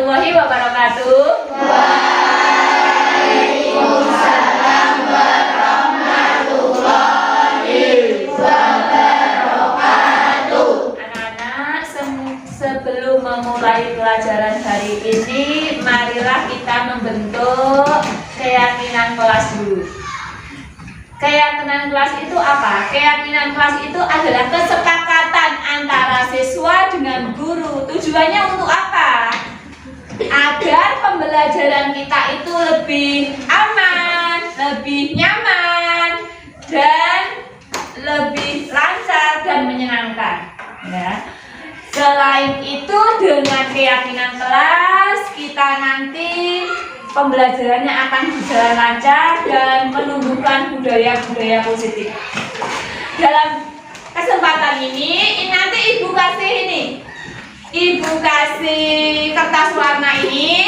warahmatullahi wabarakatuh. Waalaikumsalam warahmatullahi wabarakatuh. Anak-anak, sebelum memulai pelajaran hari ini, marilah kita membentuk keyakinan kelas dulu. Keyakinan kelas itu apa? Keyakinan kelas itu adalah kesepakatan antara siswa dengan guru. Tujuannya untuk apa? Agar pembelajaran kita itu lebih aman, lebih nyaman, dan lebih lancar dan menyenangkan. Ya. Selain itu, dengan keyakinan kelas, kita nanti pembelajarannya akan berjalan lancar dan menumbuhkan budaya-budaya positif. Dalam kesempatan ini nanti Ibu kasih kertas warna ini,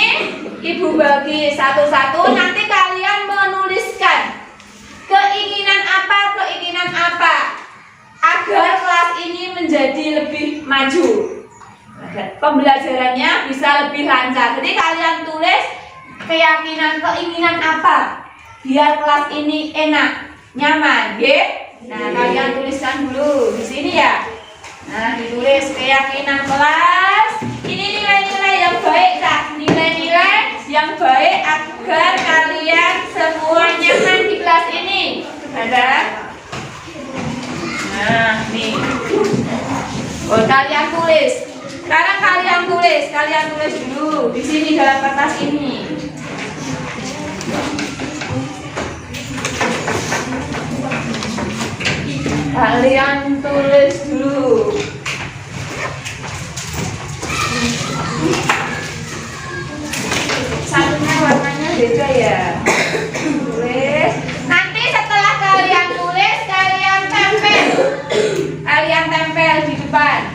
Ibu bagi satu-satu, nanti kalian menuliskan keinginan apa agar kelas ini menjadi lebih maju, pembelajarannya bisa lebih lancar. Jadi kalian tulis keinginan apa biar kelas ini enak, nyaman, ya? Nah, kalian tuliskan dulu di sini ya. Nah, ditulis keyakinan kelas. Ini nilai-nilai yang baik, Kak. Nilai-nilai yang baik agar kalian semua nyaman di kelas ini. Ada? Nah, nih. Oh, kalian tulis. Sekarang kalian tulis dulu di sini dalam kertas ini. Kalian tulis dulu. Satunya warnanya beda ya. Tulis. Nanti setelah kalian tulis, kalian tempel di depan.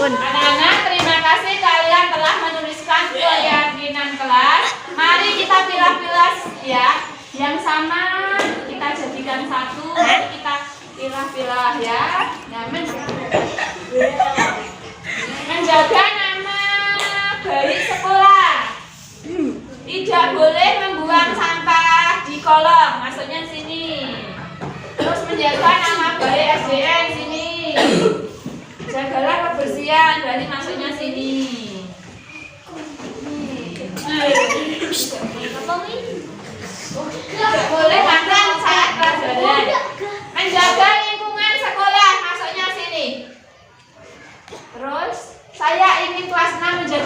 Anak-anak, terima kasih kalian telah menuliskan keyakinan kelas. Mari kita pilah-pilah ya. Yang sama kita jadikan satu, kita pilah-pilah ya. Menjaga nama baik sekolah. Tidak boleh membuang sampah di kolong, maksudnya sini. Terus menjaga nama baik SDN sini. Jagalah kebersihan, berarti maksudnya sini. Tidak boleh makan saat pelajaran. Menjaga lingkungan sekolah, maksudnya sini. Terus saya ingin kelas 6 menjadi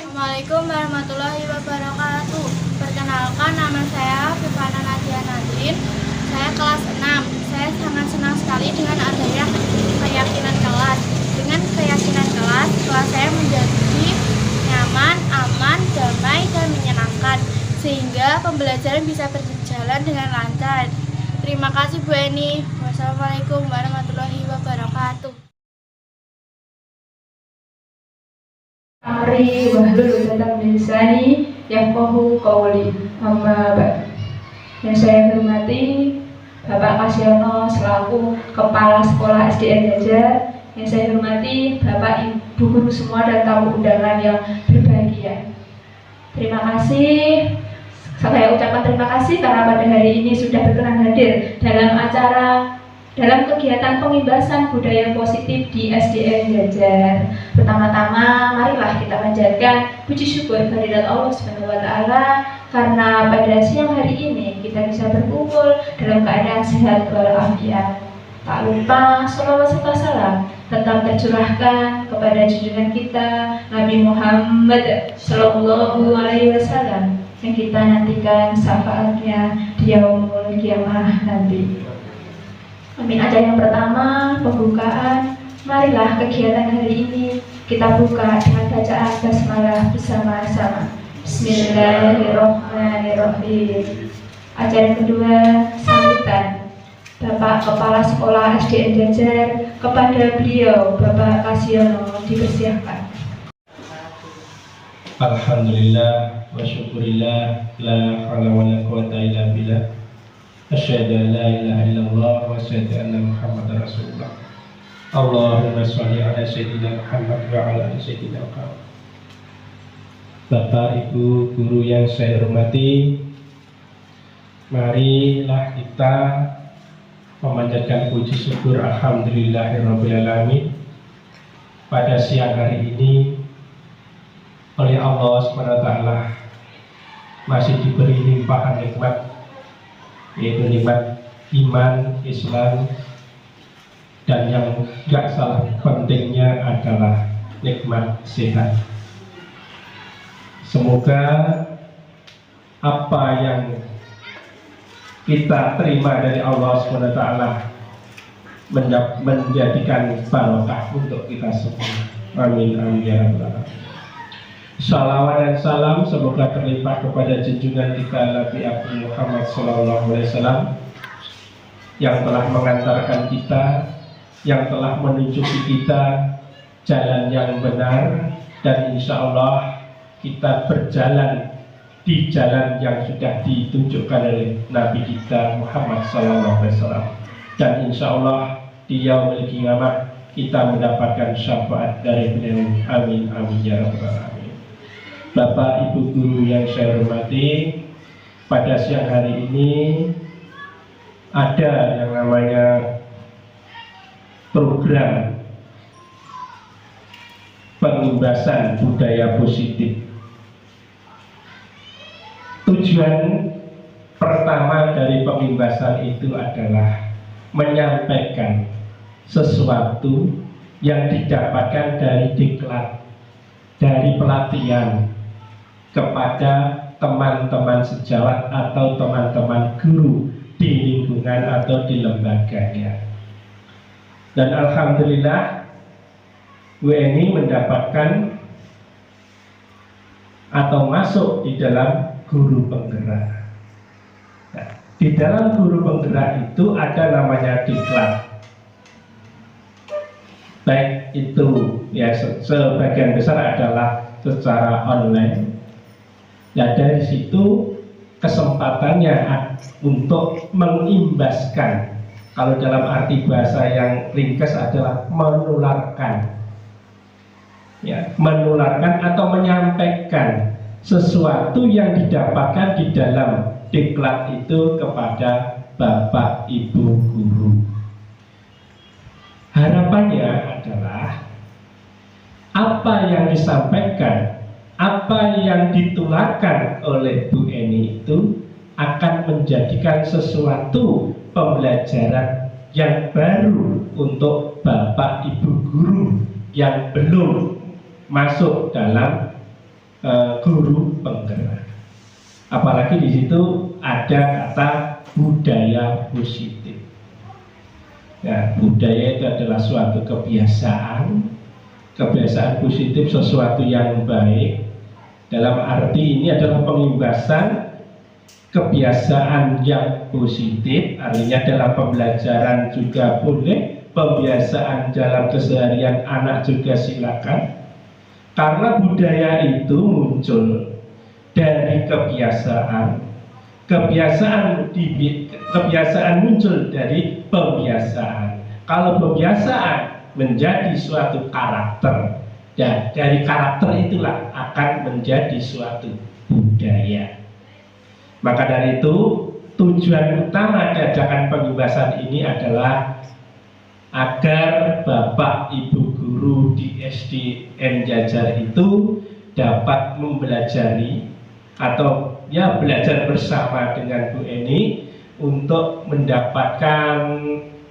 Assalamualaikum warahmatullahi wabarakatuh. Perkenalkan, nama saya Fifana Nadia Nadrin. Saya kelas 6. Saya sangat senang sekali dengan adanya keyakinan kelas. Dengan keyakinan kelas saya menjadi nyaman, aman, damai, dan menyenangkan, sehingga pembelajaran bisa berjalan dengan lancar. Terima kasih Bu Eni. Wassalamualaikum warahmatullahi wabarakatuh. Amri wahlul 'uqdatam min lisani yafqahu qawli. Amma ba'd. Yang saya hormati Bapak Kasyono selaku Kepala Sekolah SDN Jajar. Yang saya hormati Bapak Ibu guru semua dan tamu undangan yang berbahagia. Terima kasih. Saya ucapkan terima kasih karena pada hari ini sudah berkenan hadir dalam kegiatan pengimbasan budaya positif di SDN Jajar. Pertama-tama, marilah kita panjatkan puji syukur kehadirat Allah Subhanahu wa Ta'ala karena pada siang hari ini kita bisa berkumpul dalam keadaan sehat walafiat. Tak lupa sholawat serta salam tetap tercurahkan kepada junjungan kita Nabi Muhammad Sallallahu Alaihi Wasallam yang kita nantikan syafaatnya di yaumul kiamah nanti. Amin. Acara yang pertama, pembukaan. Marilah kegiatan hari ini kita buka dengan bacaan basmalah bersama-sama. Bismillahirrahmanirrahim. Acara kedua, sambutan Bapak Kepala Sekolah SDN Jajar, kepada beliau Bapak Kasiono dipersilakan. Alhamdulillah wa syukurillah, la haula wa la quwata illa billah. Asyhadu an la ilaha illallah wa asyhadu anna Muhammadar Rasulullah. Allahumma sholli ala sayyidina Muhammad wa ala ali sayyidina Muhammad. Bapak, Ibu, guru yang saya hormati, marilah kita memanjatkan puji syukur alhamdulillahirrabbilalamin pada siang hari ini oleh Allah SWT masih diberi limpahan nikmat, yaitu nikmat iman, Islam, dan yang gak salah pentingnya adalah nikmat sehat. Semoga apa yang kita terima dari Allah SWT menjadikan barokah untuk kita semua. Amin, amin, ya rabbal alamin. Salawat dan salam semoga terlimpah kepada junjungan kita Nabi Muhammad SAW yang telah mengantarkan kita, yang telah menunjuki kita jalan yang benar, dan insya Allah kita berjalan di jalan yang sudah ditunjukkan oleh Nabi kita Muhammad SAW, dan insya Allah di yaumul qiyamah kita mendapatkan syafaat dari beliau. Amin, amin, ya rabbal alamin. Bapak, Ibu guru yang saya hormati, pada siang hari ini ada yang namanya program pengimbasan budaya positif. Tujuan pertama dari pengimbasan itu adalah menyampaikan sesuatu yang didapatkan dari diklat, dari pelatihan kepada teman-teman sejawat atau teman-teman guru di lingkungan atau di lembaganya. Dan alhamdulillah WNI mendapatkan atau masuk di dalam guru penggerak. Nah, di dalam guru penggerak itu ada namanya diklat. Baik itu ya sebagian besar adalah secara online. Ya, dari situ kesempatannya untuk mengimbaskan, kalau dalam arti bahasa yang ringkas adalah menularkan. Ya, menularkan atau menyampaikan sesuatu yang didapatkan di dalam diklat itu kepada Bapak Ibu guru. Harapannya adalah apa yang disampaikan, apa yang ditularkan oleh Bu Eni itu akan menjadikan sesuatu pembelajaran yang baru untuk Bapak Ibu guru yang belum masuk dalam guru penggerak. Apalagi di situ ada kata budaya positif. Ya, budaya itu adalah suatu kebiasaan positif, sesuatu yang baik. Dalam arti ini adalah pengimbasan kebiasaan yang positif, artinya dalam pembelajaran juga boleh, pembiasaan dalam keseharian anak juga silakan. Karena budaya itu muncul dari kebiasaan muncul dari pembiasaan. Kalau pembiasaan menjadi suatu karakter, dan dari karakter itulah akan menjadi suatu budaya. Maka dari itu, tujuan utama diadakan pembebasan ini adalah agar Bapak Ibu guru di SDN Jajar itu dapat mempelajari atau ya belajar bersama dengan Bu Eni untuk mendapatkan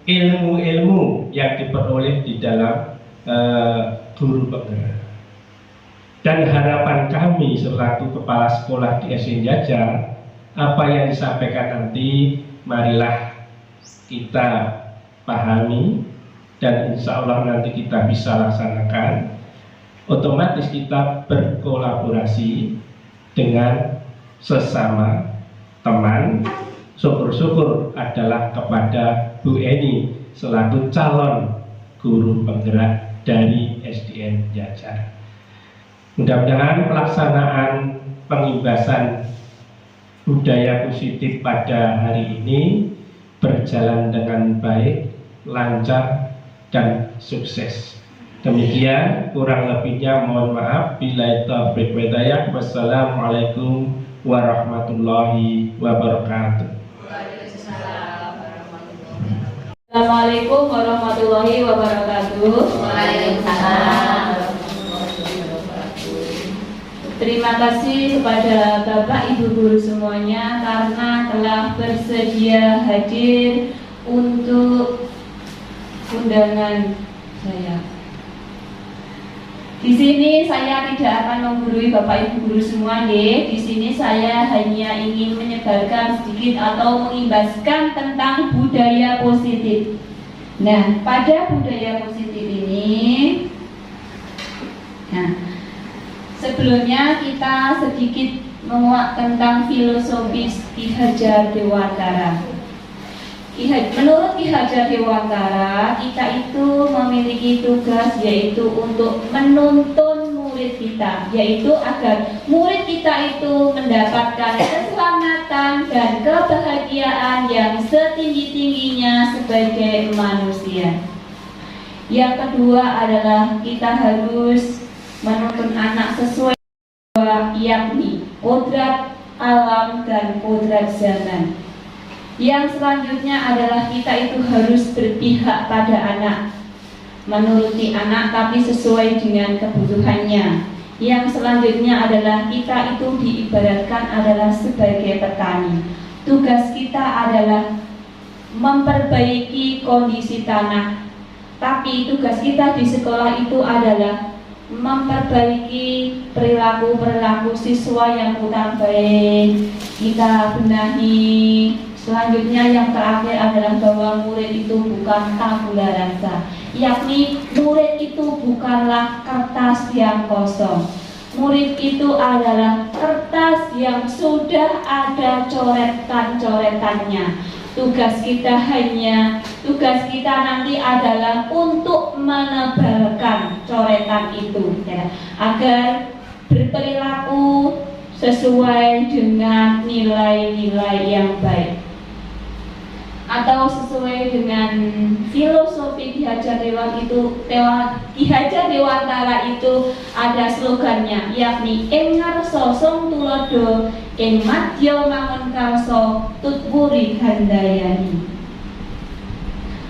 ilmu-ilmu yang diperoleh di dalam guru penggerak. Dan harapan kami selaku kepala sekolah di SDN Jajar, apa yang disampaikan nanti marilah kita pahami dan insya Allah nanti kita bisa laksanakan. Otomatis kita berkolaborasi dengan sesama teman. Syukur-syukur adalah kepada Bu Eni selaku calon guru penggerak dari SDN Jajar. Mudah-mudahan pelaksanaan pengibasan budaya positif pada hari ini berjalan dengan baik, lancar, dan sukses. Demikian, kurang lebihnya mohon maaf. Billahi taufiq wal hidayah. Wassalamualaikum warahmatullahi wabarakatuh. Assalamualaikum warahmatullahi wabarakatuh. Waalaikumsalam. Terima kasih kepada Bapak Ibu guru semuanya karena telah bersedia hadir untuk undangan saya. Di sini saya tidak akan menggurui Bapak Ibu guru semua, Di sini saya hanya ingin menyebarkan sedikit atau mengimbaskan tentang budaya positif. Nah, pada budaya positif ini, sebelumnya kita sedikit menguak tentang filosofis Ki Hajar Dewantara. Menurut Ki Hajar Dewantara, kita itu memiliki tugas yaitu untuk menuntun murid kita, yaitu agar murid kita itu mendapatkan keselamatan dan kebahagiaan yang setinggi-tingginya sebagai manusia. Yang kedua adalah kita harus menuntun anak sesuai yakni kodrat alam dan kodrat zaman. Yang selanjutnya adalah kita itu harus berpihak pada anak, menuruti anak tapi sesuai dengan kebutuhannya. Yang selanjutnya adalah kita itu diibaratkan adalah sebagai petani. Tugas kita adalah memperbaiki kondisi tanah, tapi tugas kita di sekolah itu adalah memperbaiki perilaku siswa yang kurang baik, kita benahi. Selanjutnya yang terakhir adalah bahwa murid itu bukan tabula rasa, yakni murid itu bukanlah kertas yang kosong. Murid itu adalah kertas yang sudah ada coretan-coretannya. Tugas kita nanti adalah untuk menebalkan coretan itu, ya, agar berperilaku sesuai dengan nilai-nilai yang baik, atau sesuai dengan filosofi Ki Hajar Dewantara itu ada slogannya, yakni ing ngarsa song tulodo ing madya mangun karsa tutwuri handayani.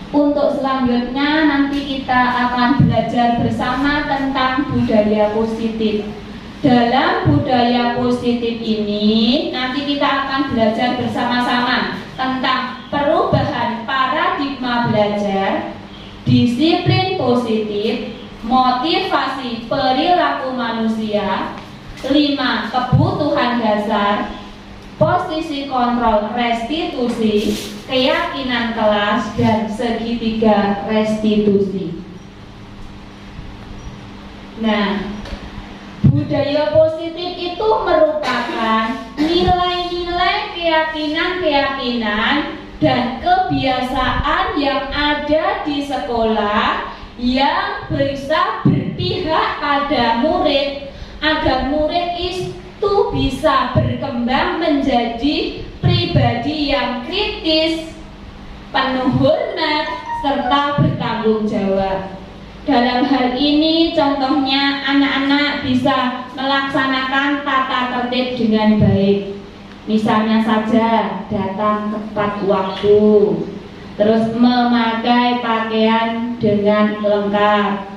Untuk selanjutnya nanti kita akan belajar bersama tentang budaya positif. Dalam budaya positif ini nanti kita akan belajar bersama-sama tentang perubahan paradigma belajar, disiplin positif, motivasi perilaku manusia, 5 kebutuhan dasar, posisi kontrol restitusi, keyakinan kelas, dan segitiga restitusi. Nah, budaya positif itu merupakan nilai-nilai keyakinan dan kebiasaan yang ada di sekolah yang bisa berpihak pada murid agar murid itu bisa berkembang menjadi pribadi yang kritis, penuh hormat, serta bertanggung jawab. Dalam hal ini contohnya anak-anak bisa melaksanakan tata tertib dengan baik, Misalnya saja datang tepat waktu, terus memakai pakaian dengan lengkap.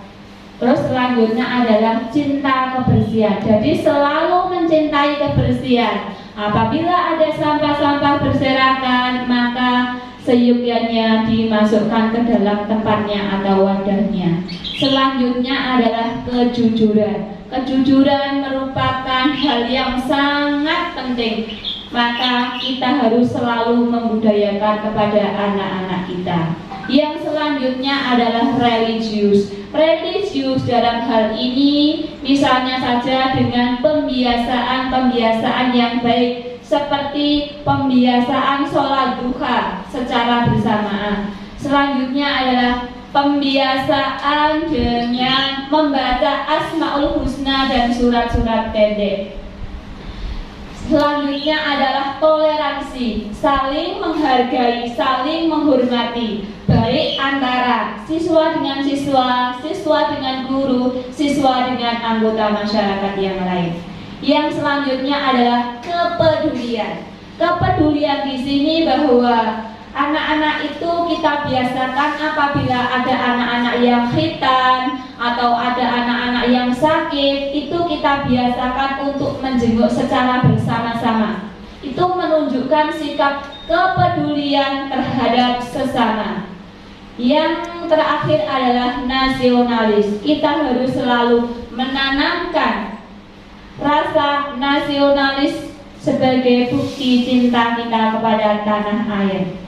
Terus selanjutnya adalah cinta kebersihan. Jadi selalu mencintai kebersihan. Apabila ada sampah-sampah berserakan, maka seyogyanya dimasukkan ke dalam tempatnya atau wadahnya. Selanjutnya adalah kejujuran. Kejujuran merupakan hal yang sangat penting. Maka kita harus selalu membudayakan kepada anak-anak kita. Yang selanjutnya adalah religius. Religius dalam hal ini misalnya saja dengan pembiasaan-pembiasaan yang baik, seperti pembiasaan sholat duha secara bersamaan. Selanjutnya adalah pembiasaan dengan membaca Asmaul Husna dan surat-surat pendek. Selanjutnya adalah toleransi, saling menghargai, saling menghormati, baik antara siswa dengan siswa, siswa dengan guru, siswa dengan anggota masyarakat yang lain. Yang selanjutnya adalah kepedulian. Kepedulian di sini bahwa anak-anak itu kita biasakan apabila ada anak-anak yang khitan atau ada anak-anak yang sakit, itu kita biasakan untuk menjenguk secara bersama-sama. Itu menunjukkan sikap kepedulian terhadap sesama. Yang terakhir adalah nasionalis. Kita harus selalu menanamkan rasa nasionalis sebagai bukti cinta kita kepada tanah air.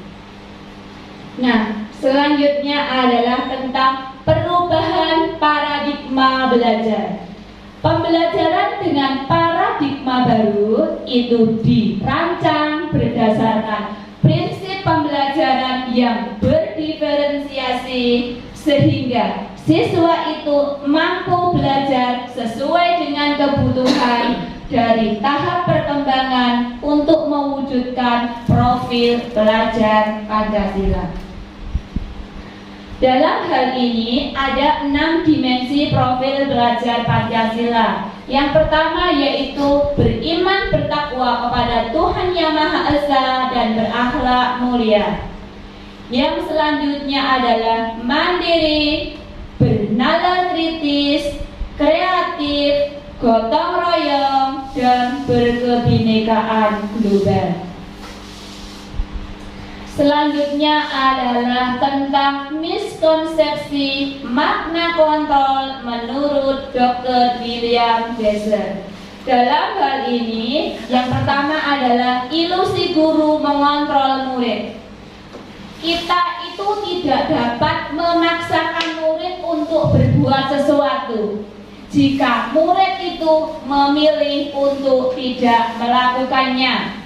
Nah, selanjutnya adalah tentang perubahan paradigma belajar. Pembelajaran dengan paradigma baru itu dirancang berdasarkan prinsip pembelajaran yang berdiferensiasi sehingga siswa itu mampu belajar sesuai dengan kebutuhan dari tahap perkembangan untuk mewujudkan profil pelajar Pancasila. Dalam hal ini ada 6 dimensi profil belajar Pancasila. Yang pertama yaitu beriman bertakwa kepada Tuhan Yang Maha Esa dan berakhlak mulia. Yang selanjutnya adalah mandiri, bernalar kritis, kreatif, gotong royong, dan berkebinekaan global. Selanjutnya adalah tentang miskonsepsi makna kontrol menurut Dr. William Jaeger. Dalam hal ini, yang pertama adalah ilusi guru mengontrol murid. Kita itu tidak dapat memaksakan murid untuk berbuat sesuatu jika murid itu memilih untuk tidak melakukannya.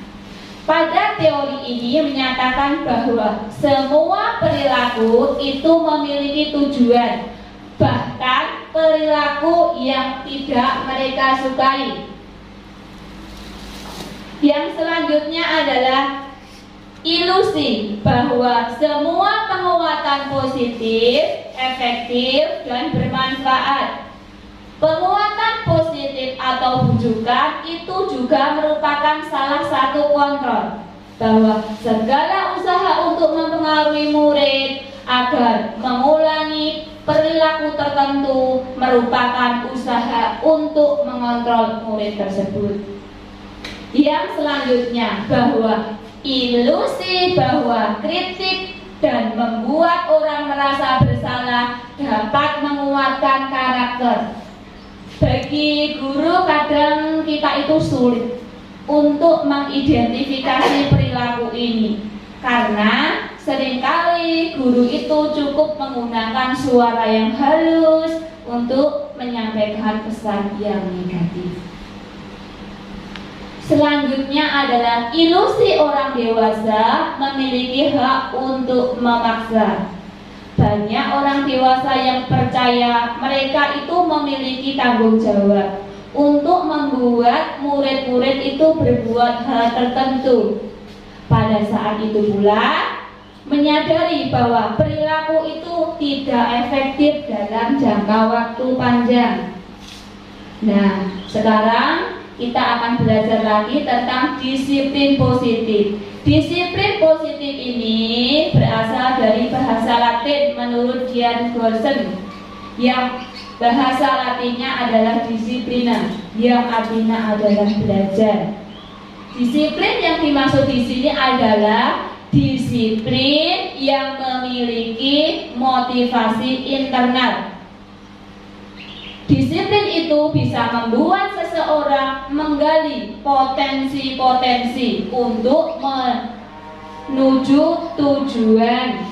Pada teori ini menyatakan bahwa semua perilaku itu memiliki tujuan, bahkan perilaku yang tidak mereka sukai. Yang selanjutnya adalah ilusi bahwa semua penguatan positif, efektif, dan bermanfaat. Penguatan positif atau bujukan itu juga merupakan salah satu kontrol bahwa segala usaha untuk mempengaruhi murid agar mengulangi perilaku tertentu merupakan usaha untuk mengontrol murid tersebut. Yang selanjutnya bahwa ilusi bahwa kritik dan membuat orang merasa bersalah dapat menguatkan karakter. Bagi guru kadang kita itu sulit untuk mengidentifikasi perilaku ini karena seringkali guru itu cukup menggunakan suara yang halus untuk menyampaikan pesan yang negatif. Selanjutnya adalah ilusi orang dewasa memiliki hak untuk memaksa. Banyak orang dewasa yang percaya mereka itu memiliki tanggung jawab untuk membuat murid-murid itu berbuat hal tertentu. Pada saat itu pula menyadari bahwa perilaku itu tidak efektif dalam jangka waktu panjang. Nah, sekarang kita akan belajar lagi tentang disiplin positif. Disiplin positif ini berasal dari bahasa Latin menurut Dian Gorsen, yang bahasa Latinnya adalah disiplina, yang artinya adalah belajar. Disiplin yang dimaksud di sini adalah disiplin yang memiliki motivasi internal. Disiplin itu bisa membuat seseorang menggali potensi-potensi untuk menuju tujuan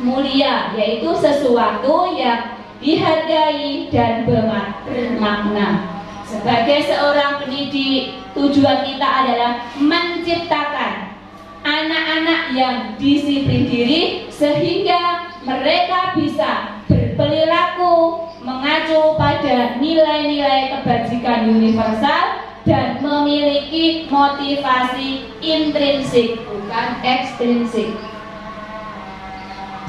mulia, yaitu sesuatu yang dihargai dan bermakna. Sebagai seorang pendidik, tujuan kita adalah menciptakan anak-anak yang disiplin diri sehingga mereka bisa berperilaku mengacu pada nilai-nilai kebajikan universal dan memiliki motivasi intrinsik, bukan ekstrinsik.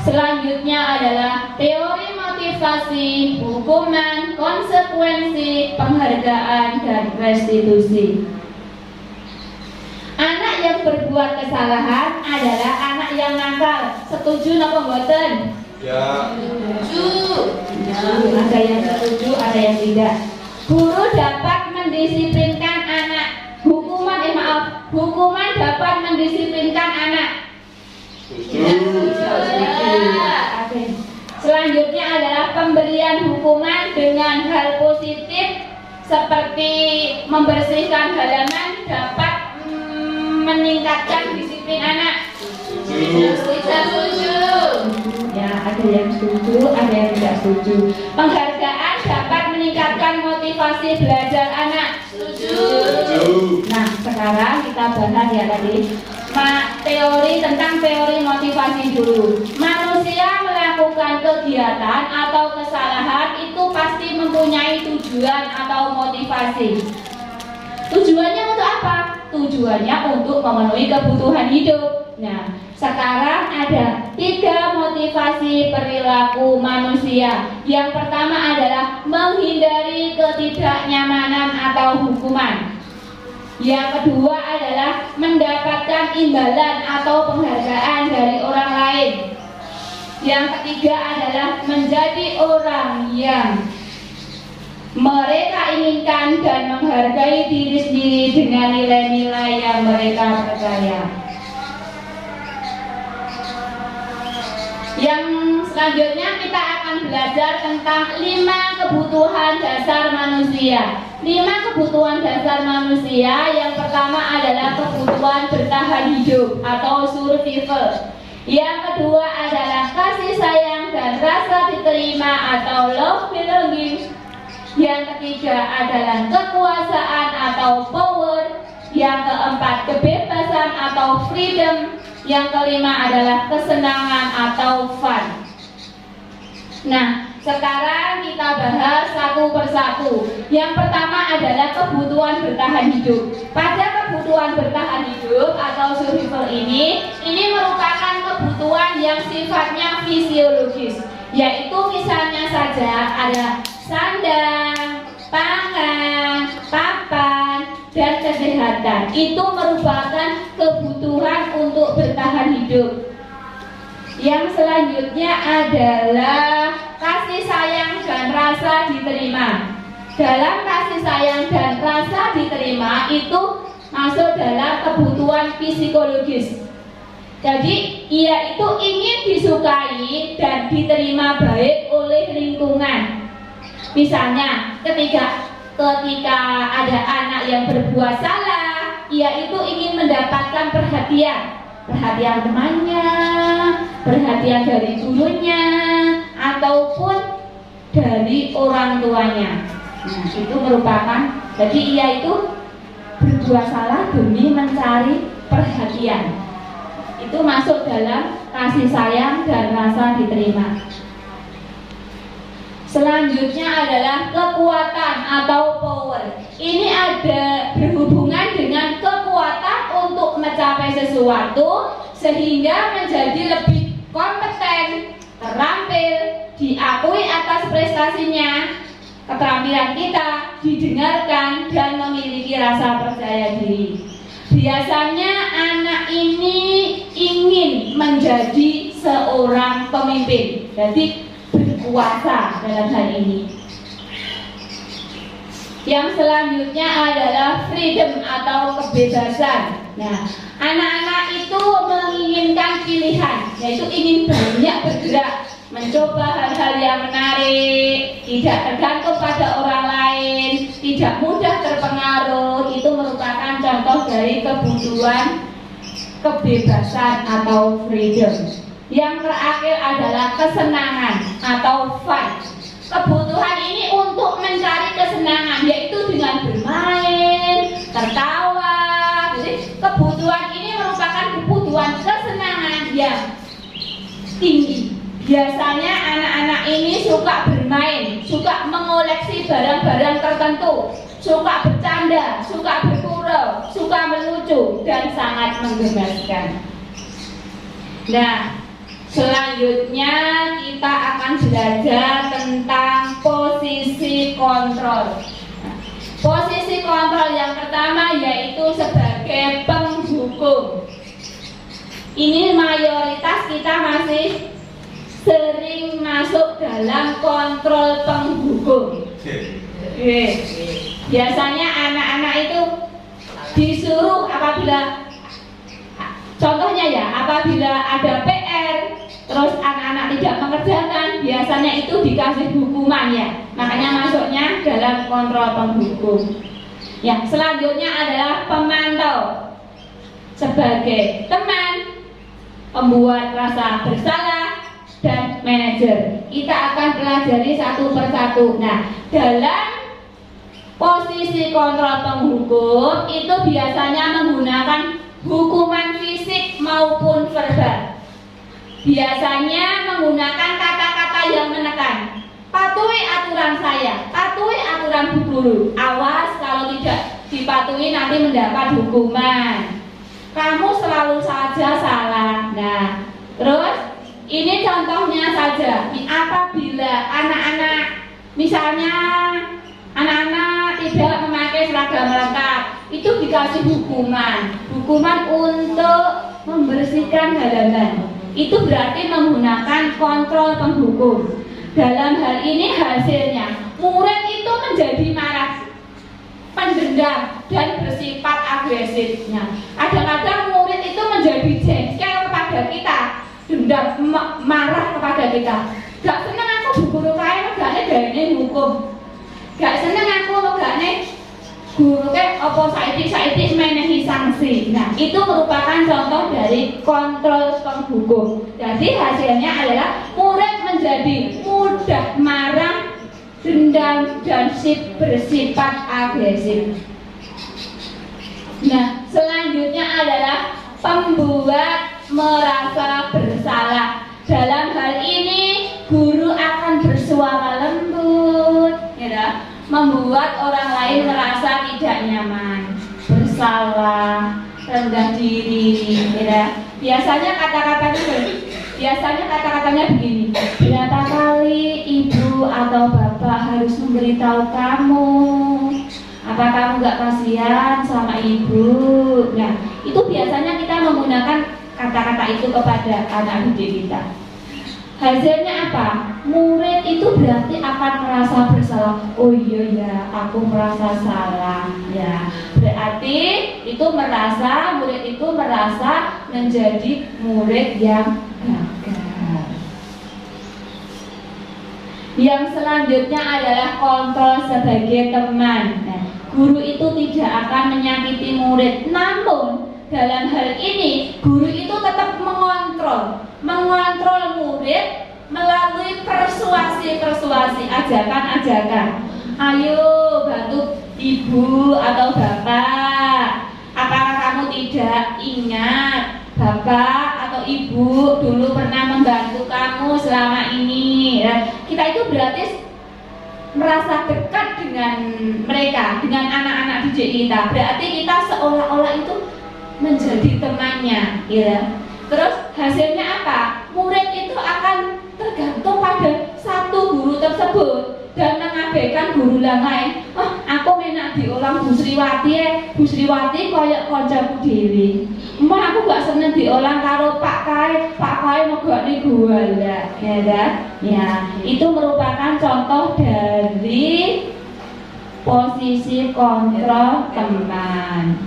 Selanjutnya adalah teori motivasi, hukuman, konsekuensi, penghargaan, dan restitusi. Anak yang berbuat kesalahan adalah anak yang nakal. Setuju napa mboten? Ya. Ada yang setuju, ada yang tidak. Guru dapat mendisiplinkan anak. Hukuman dapat mendisiplinkan anak. Selanjutnya adalah pemberian hukuman dengan hal positif seperti membersihkan halaman dapat meningkatkan disiplin anak. Setuju. Ya, ada yang setuju, ada yang tidak setuju. Penghargaan dapat meningkatkan motivasi belajar anak. Setuju. Nah, sekarang kita bahas ya tadi tentang teori motivasi dulu. Manusia melakukan kegiatan atau kesalahan itu pasti mempunyai tujuan atau motivasi. Tujuannya untuk apa? Tujuannya untuk memenuhi kebutuhan hidup. Nah, sekarang ada 3 motivasi perilaku manusia. Yang pertama adalah menghindari ketidaknyamanan atau hukuman. Yang kedua adalah mendapatkan imbalan atau penghargaan dari orang lain. Yang ketiga adalah menjadi orang yang mereka inginkan dan menghargai diri sendiri dengan nilai-nilai yang mereka percaya. Yang selanjutnya kita akan belajar tentang 5 kebutuhan dasar manusia. 5 kebutuhan dasar manusia. Yang pertama adalah kebutuhan bertahan hidup atau survival. Yang kedua adalah kasih sayang dan rasa diterima atau love belonging. Yang ketiga adalah kekuasaan atau power. Yang keempat kebebasan atau freedom. Yang kelima adalah kesenangan atau fun. Nah, sekarang kita bahas satu persatu. Yang pertama adalah kebutuhan bertahan hidup. Pada kebutuhan bertahan hidup atau survival ini merupakan kebutuhan yang sifatnya fisiologis, yaitu misalnya saja ada sandang, pangan, papan, dan kesehatan. Itu merupakan kebutuhan untuk bertahan hidup. Yang selanjutnya adalah kasih sayang dan rasa diterima. Dalam kasih sayang dan rasa diterima itu masuk dalam kebutuhan psikologis. Jadi ia itu ingin disukai dan diterima baik oleh lingkungan. Misalnya ketika ada anak yang berbuat salah, ia itu ingin mendapatkan perhatian temannya, perhatian dari gurunya, ataupun dari orang tuanya. Nah, itu merupakan, jadi ia itu berbuat salah demi mencari perhatian. Itu masuk dalam kasih sayang dan rasa diterima. Selanjutnya adalah kekuatan atau power. Ini ada berhubungan dengan kekuatan untuk mencapai sesuatu sehingga menjadi lebih kompeten, terampil, diakui atas prestasinya, keterampilan kita didengarkan dan memiliki rasa percaya diri. Biasanya anak ini ingin menjadi seorang pemimpin, jadi berkuasa dalam hal ini. Yang selanjutnya adalah freedom atau kebebasan. Nah, anak-anak itu menginginkan pilihan, yaitu ingin banyak bergerak, mencoba hal-hal yang menarik, tidak tergantung pada orang lain, tidak mudah terpengaruh. Itu merupakan contoh dari kebutuhan kebebasan atau freedom. Yang terakhir adalah kesenangan atau fun. Kebutuhan ini untuk mencari kesenangan, yaitu dengan bermain, tertawa. Jadi kebutuhan ini merupakan kebutuhan kesenangan yang tinggi. Biasanya anak-anak ini suka bermain, suka mengoleksi barang-barang tertentu, suka bercanda, suka bergurau, suka melucu, dan sangat menggemaskan. Nah, selanjutnya kita akan belajar tentang posisi kontrol. Nah, posisi kontrol yang pertama yaitu sebagai penghukum. Ini mayoritas kita masih sering masuk dalam kontrol penghukum. Biasanya anak-anak itu disuruh apabila, contohnya ya, apabila ada PR terus anak-anak tidak mengerjakan, biasanya itu dikasih hukuman ya. Makanya masuknya dalam kontrol penghukum. Ya, selanjutnya adalah pemantau sebagai teman, pembuat rasa bersalah, dan manajer. Kita akan pelajari satu persatu. Nah, dalam posisi kontrol penghukum itu biasanya menggunakan hukuman fisik maupun verbal. Biasanya menggunakan kata-kata yang menekan. Patuhi aturan saya, patuhi aturan Bu Guru. Awas kalau tidak dipatuhi nanti mendapat hukuman. Kamu selalu saja salah. Nah, terus ini contohnya saja. Apabila anak-anak, misalnya anak-anak tidak memakai seragam lengkap, itu dikasih hukuman untuk membersihkan halaman. Itu berarti menggunakan kontrol penghukum. Dalam hal ini hasilnya murid itu menjadi marah, pendendam, dan bersifat agresif. Nah, kadang-kadang murid itu menjadi jengkel kepada kita, dendam, marah kepada kita. Gak seneng aku Bu Guru kaya megane gaene hukum. Gak seneng aku megane guru ke apa saiki menehi sanksi. Nah, itu merupakan contoh dari kontrol penghukum. Jadi hasilnya adalah murid menjadi mudah marah, dendam, dan bersifat agresif. Nah, selanjutnya adalah pembuat merasa bersalah. Dalam hal ini guru akan bersuara lembut, ya, membuat orang lain merasa tidak nyaman, bersalah, rendah diri, ya. Biasanya kata-katanya begini. Berapa kali ibu atau bapak harus memberitahu kamu? Apa kamu gak kasihan sama ibu? Nah, itu biasanya kita menggunakan kata-kata itu kepada anak didik kita. Hasilnya apa? Murid itu berarti akan merasa bersalah. Oh iya ya, aku merasa salah. Ya, berarti murid itu merasa menjadi murid yang gagal. Yang selanjutnya adalah kontrol sebagai teman. Nah, guru itu tidak akan menyakiti murid, namun dalam hal ini guru itu tetap mengontrol murid melalui persuasi, ajakan. Ayo bantu ibu atau bapak. Apakah kamu tidak ingat bapak atau ibu dulu pernah membantu kamu selama ini? Kita itu berarti merasa dekat dengan mereka, dengan anak-anak didik kita. Berarti kita seolah-olah itu menjadi temannya, ya. Terus hasilnya apa? Murid itu akan tergantung pada satu guru tersebut dan mengabaikan guru lain. Oh, aku menak diolang Bu Sriwati Bu Sriwati koyok kancaku dhewe. Empun aku gak seneng diolang karo Pak Kai megokne gula, ya kan? Ya, itu merupakan contoh dari posisi kontrol teman.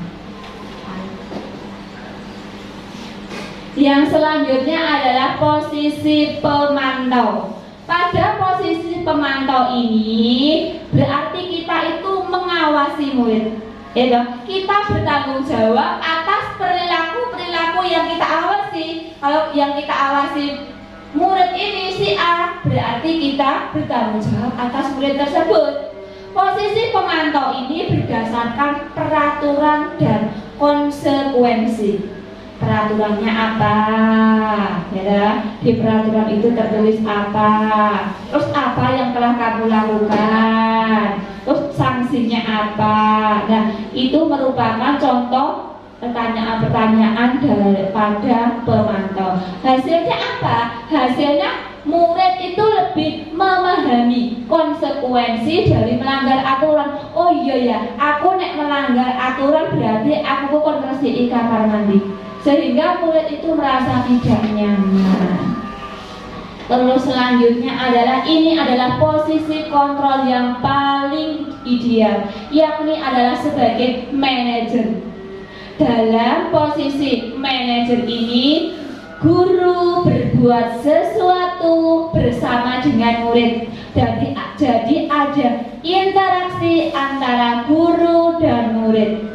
Yang selanjutnya adalah posisi pemantau. Pada posisi pemantau ini berarti kita itu mengawasi murid. Kita bertanggung jawab atas perilaku yang kita awasi. Kalau yang kita awasi murid ini si A, berarti kita bertanggung jawab atas murid tersebut. Posisi pemantau ini berdasarkan peraturan dan konsekuensi. Peraturannya apa? Ya, di peraturan itu tertulis apa? Terus apa yang telah kamu lakukan? Terus sanksinya apa? Nah, itu merupakan contoh pertanyaan-pertanyaan daripada pemantau. Hasilnya apa? Hasilnya murid itu lebih memahami konsekuensi dari melanggar aturan. Oh iya ya, aku nek melanggar aturan berarti aku kon resiki kamar mandi. Sehingga murid itu merasa tidak nyaman. Terus selanjutnya ini adalah posisi kontrol yang paling ideal, yakni adalah sebagai manajer. Dalam posisi manajer ini, guru berbuat sesuatu bersama dengan murid. Jadi ada interaksi antara guru dan murid.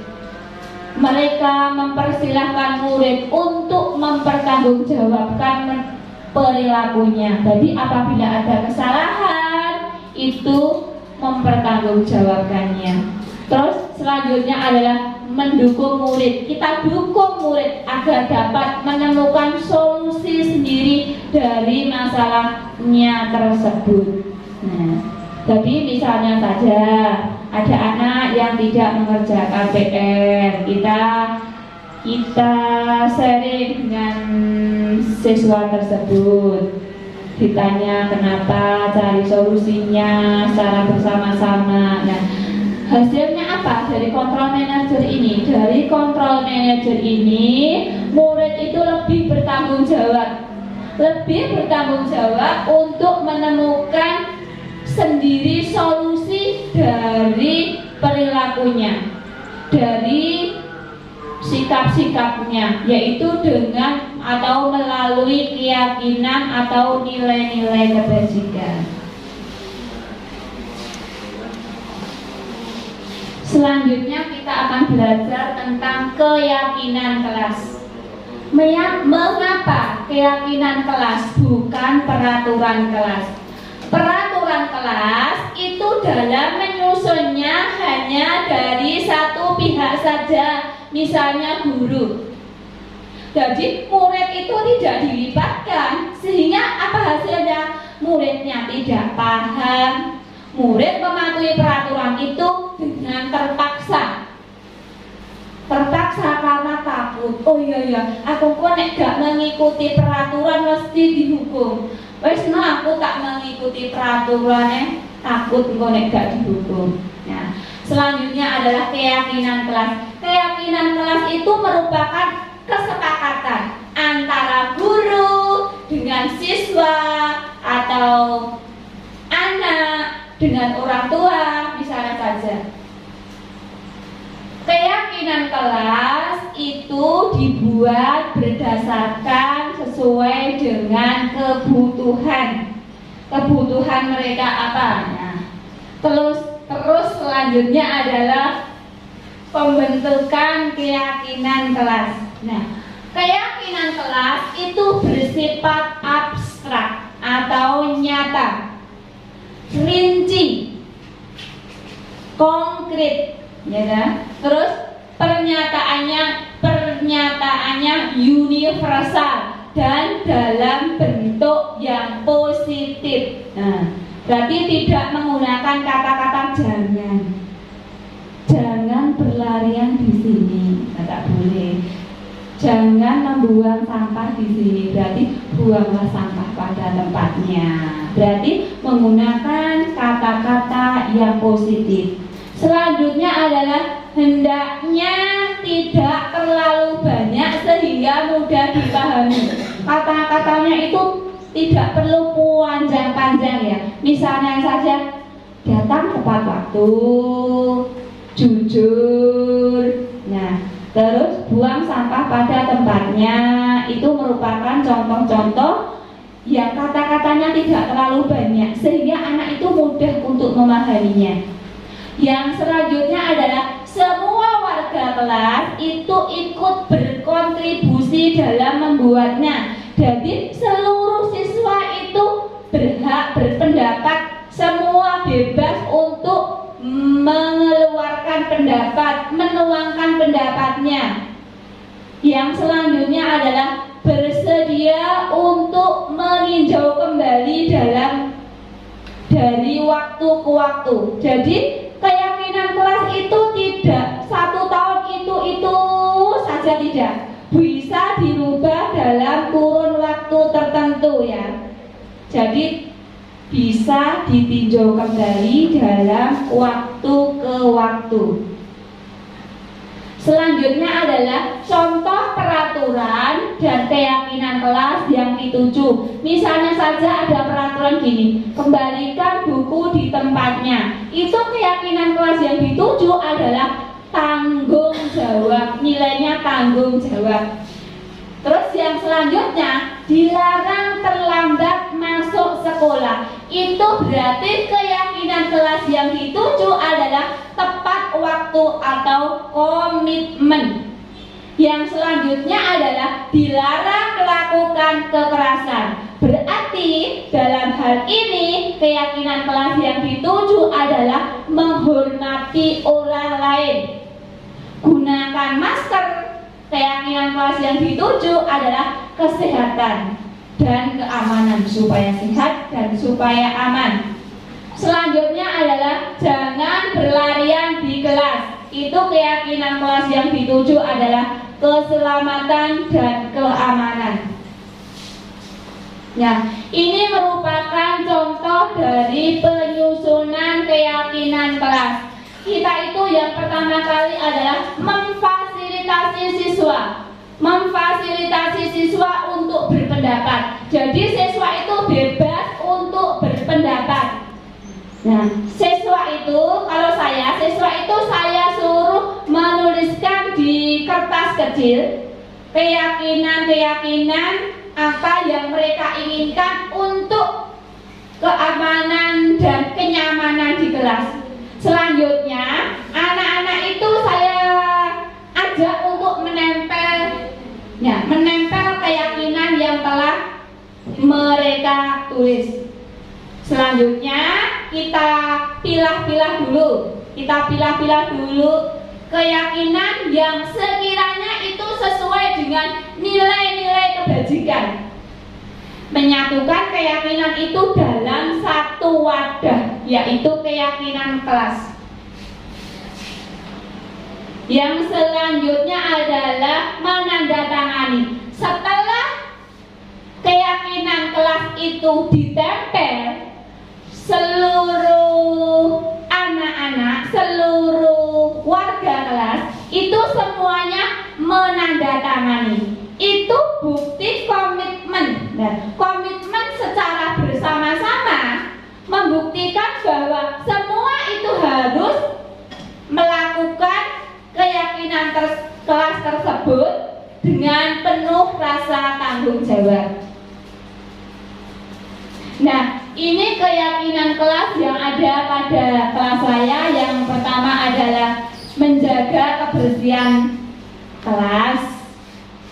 Mereka mempersilahkan murid untuk mempertanggungjawabkan perilakunya. Jadi apabila ada kesalahan, itu mempertanggungjawabkannya. Terus selanjutnya adalah mendukung murid. Kita dukung murid agar dapat menemukan solusi sendiri dari masalahnya tersebut. Nah, jadi misalnya saja ada anak yang tidak mengerjakan PR, kita sharing dengan siswa tersebut, ditanya kenapa, cari solusinya secara bersama-sama. Nah, hasilnya apa dari kontrol manajer ini? Dari kontrol manajer ini, murid itu lebih bertanggung jawab untuk menemukan sendiri solusi dari perilakunya, dari sikap-sikapnya, yaitu dengan atau melalui keyakinan atau nilai-nilai kebajikan. Selanjutnya kita akan belajar tentang keyakinan kelas. Mengapa keyakinan kelas bukan peraturan kelas? Peraturan kelas itu dalam menyusunnya hanya dari satu pihak saja, misalnya guru. Jadi murid itu tidak dilibatkan, sehingga apa hasilnya? Muridnya tidak paham. Murid mematuhi peraturan itu dengan terpaksa karena takut. Oh iya, aku kok nek gak mengikuti peraturan mesti dihukum. Wes no, aku tak mengikuti peraturannya, takut kok nek gak dihukum. Nah, selanjutnya adalah keyakinan kelas. Keyakinan kelas itu merupakan kesepakatan antara guru dengan siswa atau anak dengan orang tua, misalnya saja. Keyakinan kelas itu dibuat berdasarkan sesuai dengan kebutuhan mereka apa. Nah, terus selanjutnya adalah pembentukan keyakinan kelas. Nah, keyakinan kelas itu bersifat abstrak atau nyata, rinci, konkret, ya kan? Terus pernyataannya universal dan dalam bentuk yang positif. Nah, berarti tidak menggunakan kata-kata jangan berlarian di sini, tidak boleh. Jangan membuang sampah di sini, berarti buanglah sampah pada tempatnya. Berarti menggunakan kata-kata yang positif. Selanjutnya adalah hendaknya tidak terlalu banyak sehingga mudah dipahami. Kata-katanya itu tidak perlu panjang-panjang ya. Misalnya saja datang tepat waktu, jujur. Nah, terus buang sampah pada tempatnya. Itu merupakan contoh-contoh yang kata-katanya tidak terlalu banyak sehingga anak itu mudah untuk memahaminya. Yang selanjutnya adalah semua warga kelas itu ikut berkontribusi dalam membuatnya. Jadi seluruh siswa itu berhak berpendapat, semua bebas untuk mengeluarkan pendapat, menuangkan pendapatnya. Yang selanjutnya adalah bersedia untuk meninjau kembali dari waktu ke waktu. Jadi keyakinan kelas itu tidak 1 tahun itu saja, tidak bisa dirubah dalam kurun waktu tertentu ya. Jadi bisa ditinjau kembali dalam waktu ke waktu. Selanjutnya adalah contoh peraturan dan keyakinan kelas yang dituju. Misalnya saja ada peraturan gini, kembalikan buku di tempatnya. Itu keyakinan kelas yang dituju adalah tanggung jawab, nilainya tanggung jawab. Terus yang selanjutnya, dilarang terlambat masuk sekolah. Itu berarti keyakinan kelas yang dituju adalah tepat waktu atau komitmen. Yang selanjutnya adalah dilarang melakukan kekerasan. Berarti dalam hal ini keyakinan kelas yang dituju adalah menghormati orang lain. Gunakan masker. Keyakinan kelas yang dituju adalah kesehatan dan keamanan, supaya sehat dan supaya aman. Selanjutnya adalah jangan berlarian di kelas. Itu keyakinan kelas yang dituju adalah keselamatan dan keamanan. Nah, ini merupakan contoh dari penyusunan keyakinan kelas. Kita itu yang pertama kali adalah memfasilitasi siswa untuk berpendapat. Jadi siswa itu bebas untuk berpendapat. Nah, siswa itu saya suruh menuliskan di kertas kecil keyakinan apa yang mereka inginkan untuk keamanan dan kenyamanan di kelas. Selanjutnya, anak-anak itu saya ajak untuk menempel keyakinan yang telah mereka tulis. Selanjutnya, kita pilah-pilah dulu keyakinan yang sekiranya itu sesuai dengan nilai-nilai kebajikan. Menyatukan keyakinan itu dalam satu wadah, yaitu keyakinan kelas. Yang selanjutnya adalah menandatangani. Setelah keyakinan kelas itu ditempel, seluruh anak-anak, seluruh warga kelas itu semuanya menandatangani. Itu bukti komitmen. Nah, komitmen secara bersama-sama membuktikan bahwa semua itu harus melakukan keyakinan kelas tersebut dengan penuh rasa tanggung jawab. Nah, ini keyakinan kelas yang ada pada kelas saya. Yang pertama adalah menjaga kebersihan kelas,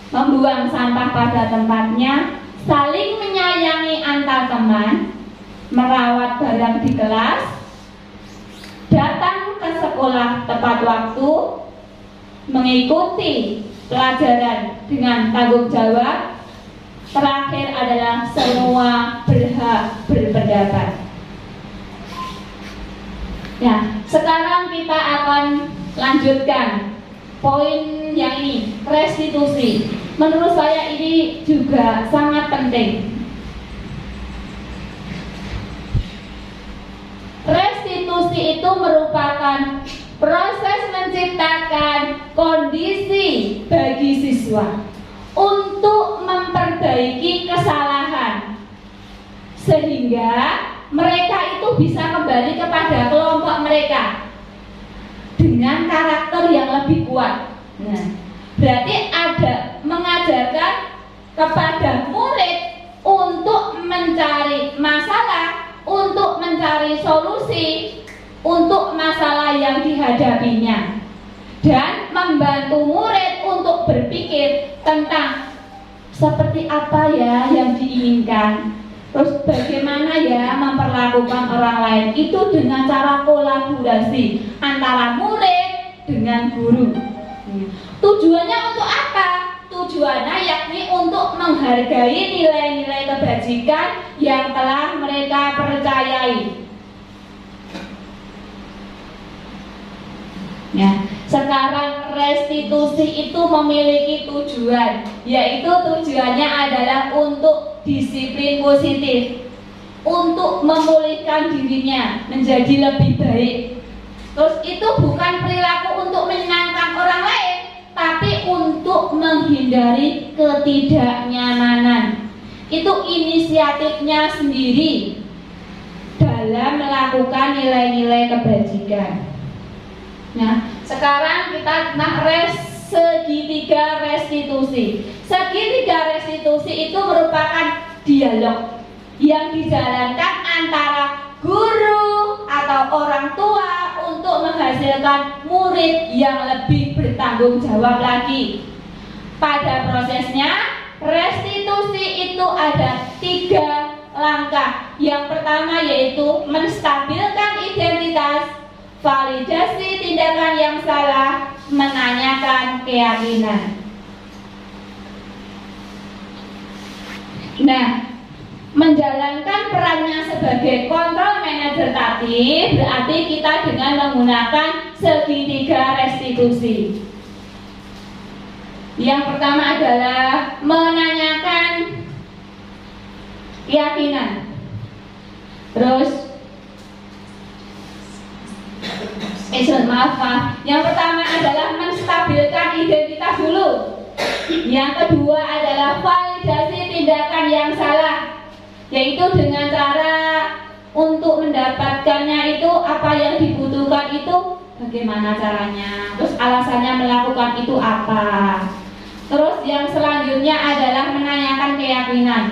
membuang sampah pada tempatnya, saling menyayangi antar teman, merawat barang di kelas, datang ke sekolah tepat waktu, mengikuti pelajaran dengan tanggung jawab. Terakhir adalah semua berhak berpendapat. Nah, sekarang kita akan lanjutkan poin yang ini, restitusi. Menurut saya ini juga sangat penting. restitusi itu merupakan proses menciptakan kondisi bagi siswa untuk memperbaiki kesalahan sehingga mereka itu bisa kembali kepada kelompok mereka dengan karakter yang lebih kuat. Nah, berarti ada mengajarkan kepada murid untuk mencari masalah, untuk mencari solusi untuk masalah yang dihadapinya, dan membantu murid untuk berpikir tentang seperti apa ya yang diinginkan, terus bagaimana ya memperlakukan orang lain itu dengan cara kolaborasi antara murid dengan guru. Tujuannya untuk apa? Tujuannya yakni untuk menghargai nilai-nilai kebajikan yang telah mereka percayai. Ya, sekarang restitusi itu memiliki tujuan, yaitu tujuannya adalah untuk disiplin positif, untuk memulihkan dirinya menjadi lebih baik. Terus itu bukan perilaku untuk menyenangkan orang lain, tapi untuk menghindari ketidaknyamanan. Itu inisiatifnya sendiri dalam melakukan nilai-nilai kebajikan. Nah, sekarang kita segitiga restitusi. Segitiga restitusi itu merupakan dialog yang dijalankan antara guru atau orang tua untuk menghasilkan murid yang lebih bertanggung jawab lagi. Pada prosesnya, restitusi itu ada 3 langkah. Yang pertama yaitu menstabilkan identitas, validasi tindakan yang salah, menanyakan keyakinan. Nah, menjalankan perannya sebagai kontrol manajer tadi berarti kita dengan menggunakan segitiga restitusi. Yang pertama adalah menanyakan keyakinan. Terus Yang pertama adalah menstabilkan identitas dulu. Yang kedua adalah validasi tindakan yang salah, yaitu dengan cara untuk mendapatkannya itu apa yang dibutuhkan itu bagaimana caranya, terus alasannya melakukan itu apa. Terus yang selanjutnya adalah menanyakan keyakinan.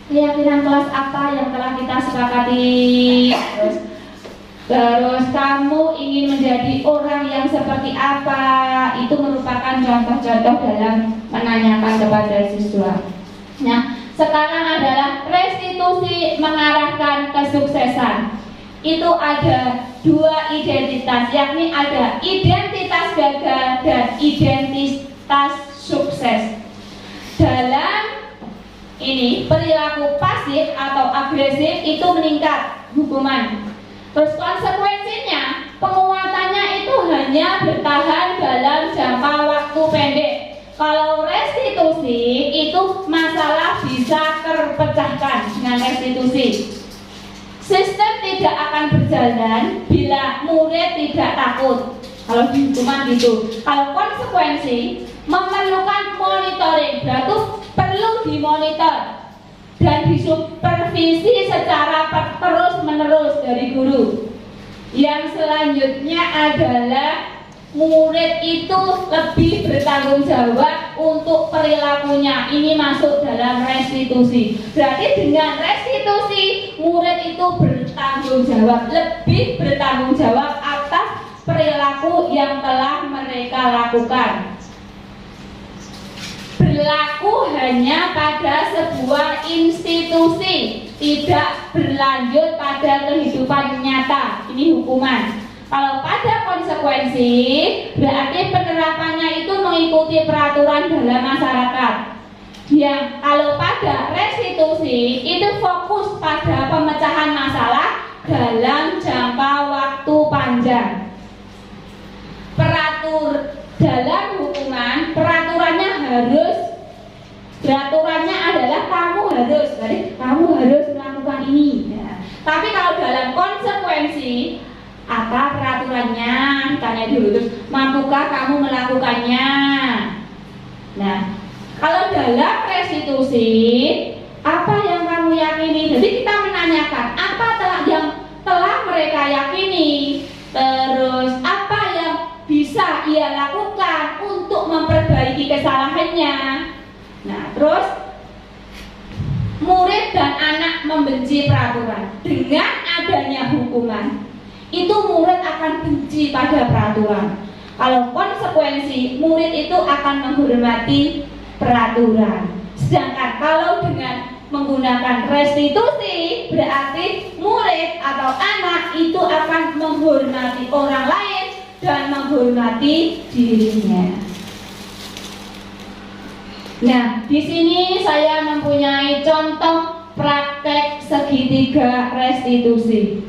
Keyakinan kelas apa yang telah kita sepakati. Terus kamu ingin menjadi orang yang seperti apa? Itu merupakan contoh-contoh dalam menanyakan kepada siswa. Nah, sekarang adalah restitusi mengarahkan kesuksesan. Itu ada 2 identitas, yakni ada identitas gagal dan identitas sukses. Dalam ini perilaku pasif atau agresif itu meningkat hukuman. Terus konsekuensinya penguatannya itu hanya bertahan dalam jangka waktu pendek. Kalau restitusi itu masalah bisa terpecahkan dengan restitusi. Sistem tidak akan berjalan bila murid tidak takut. Kalau di hukuman gitu. Kalau konsekuensi memerlukan monitoring, berarti perlu dimonitor dan disupervisi secara terus-menerus dari guru. Yang selanjutnya adalah murid itu lebih bertanggung jawab untuk perilakunya. Ini masuk dalam restitusi. Berarti dengan restitusi murid itu bertanggung jawab, lebih bertanggung jawab atas perilaku yang telah mereka lakukan. Berlaku hanya pada sebuah institusi, tidak berlanjut pada kehidupan nyata. Ini hukuman. Kalau pada konsekuensi, berarti penerapannya itu mengikuti peraturan dalam masyarakat. Yang kalau pada restitusi, itu fokus pada pemecahan masalah dalam jangka waktu panjang. Dalam hukuman, peraturannya adalah kamu harus melakukan ini. Ya. Tapi kalau dalam konsekuensi, apa melakukannya? Tanya dulu, terus mampukah kamu melakukannya? Nah, kalau dalam restitusi, apa yang kamu yakini? Jadi kita menanyakan apa yang telah mereka yakini, terus apa yang bisa ia lakukan untuk memperbaiki kesalahannya. Nah, terus murid dan anak membenci peraturan. Dengan adanya hukuman, itu murid akan benci pada peraturan. Kalau konsekuensi, murid itu akan menghormati peraturan. Sedangkan kalau dengan menggunakan restitusi, berarti murid atau anak itu akan menghormati orang lain dan menghormati dirinya. Nah, di sini saya mempunyai contoh praktek segitiga restitusi.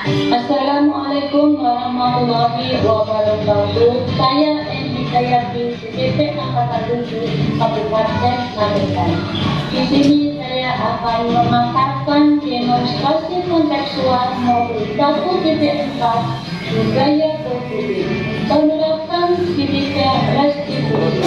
Assalamualaikum warahmatullahi wabarakatuh. Saya Endika Yati, CCP Angkatan 7 Kabupaten Magetan. Di sini saya akan memaparkan demonstrasi kontekstual modul 1.4 budaya berkulit penerapan segitiga restitusi.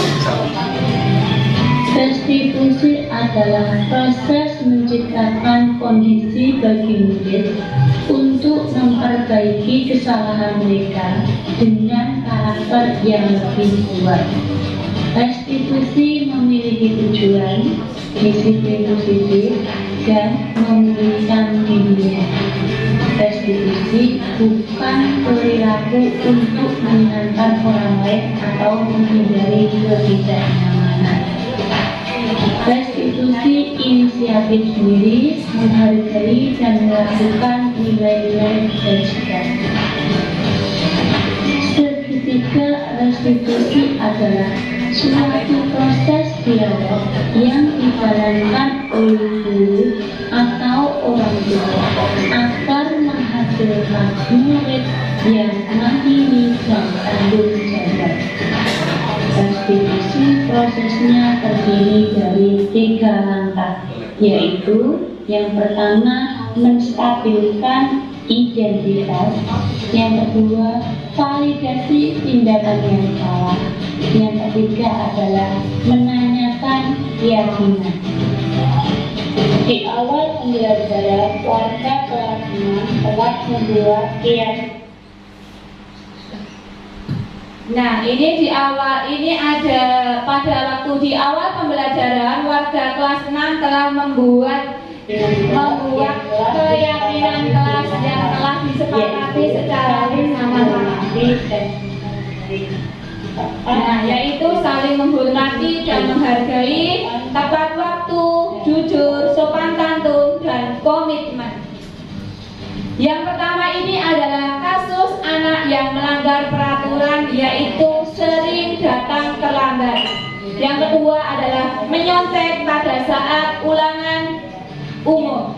Restitusi adalah proses menciptakan kondisi bagi murid untuk memperbaiki kesalahan mereka dengan karakter yang lebih kuat. Restitusi memiliki tujuan, disiplin positif, dan memulihkan dunia. Restitusi bukan perilaku untuk menyenangkan orang lain atau menghindari ketidaknyamanan. Restitusi inisiatif sendiri, menghargai dan melakukan nilai-nilai kebajikan. Segitiga restitusi adalah suatu proses dialog yang dijalankan oleh guru atau orang tua agar menghasilkan murid yang mandiri dan tanggung jawab. Restitusi prosesnya terdiri dari 3 langkah, yaitu yang pertama menstabilkan identitas, yang kedua validasi tindakan yang salah, yang ketiga adalah menanyakan keyakinan. Di awal pembelajaran, warga kelas 6 telah membuat keyakinan. Nah, ini ada pada waktu di awal pembelajaran, warga kelas 6 telah membuat keyakinan kelas yang telah disepakati secara bersama-sama. Nah, yaitu saling menghormati dan menghargai, tepat waktu, jujur, sopan santun, dan komitmen. Yang pertama ini adalah kasus anak yang melanggar peraturan, yaitu sering datang terlambat. Yang kedua adalah menyontek pada saat ulangan umum.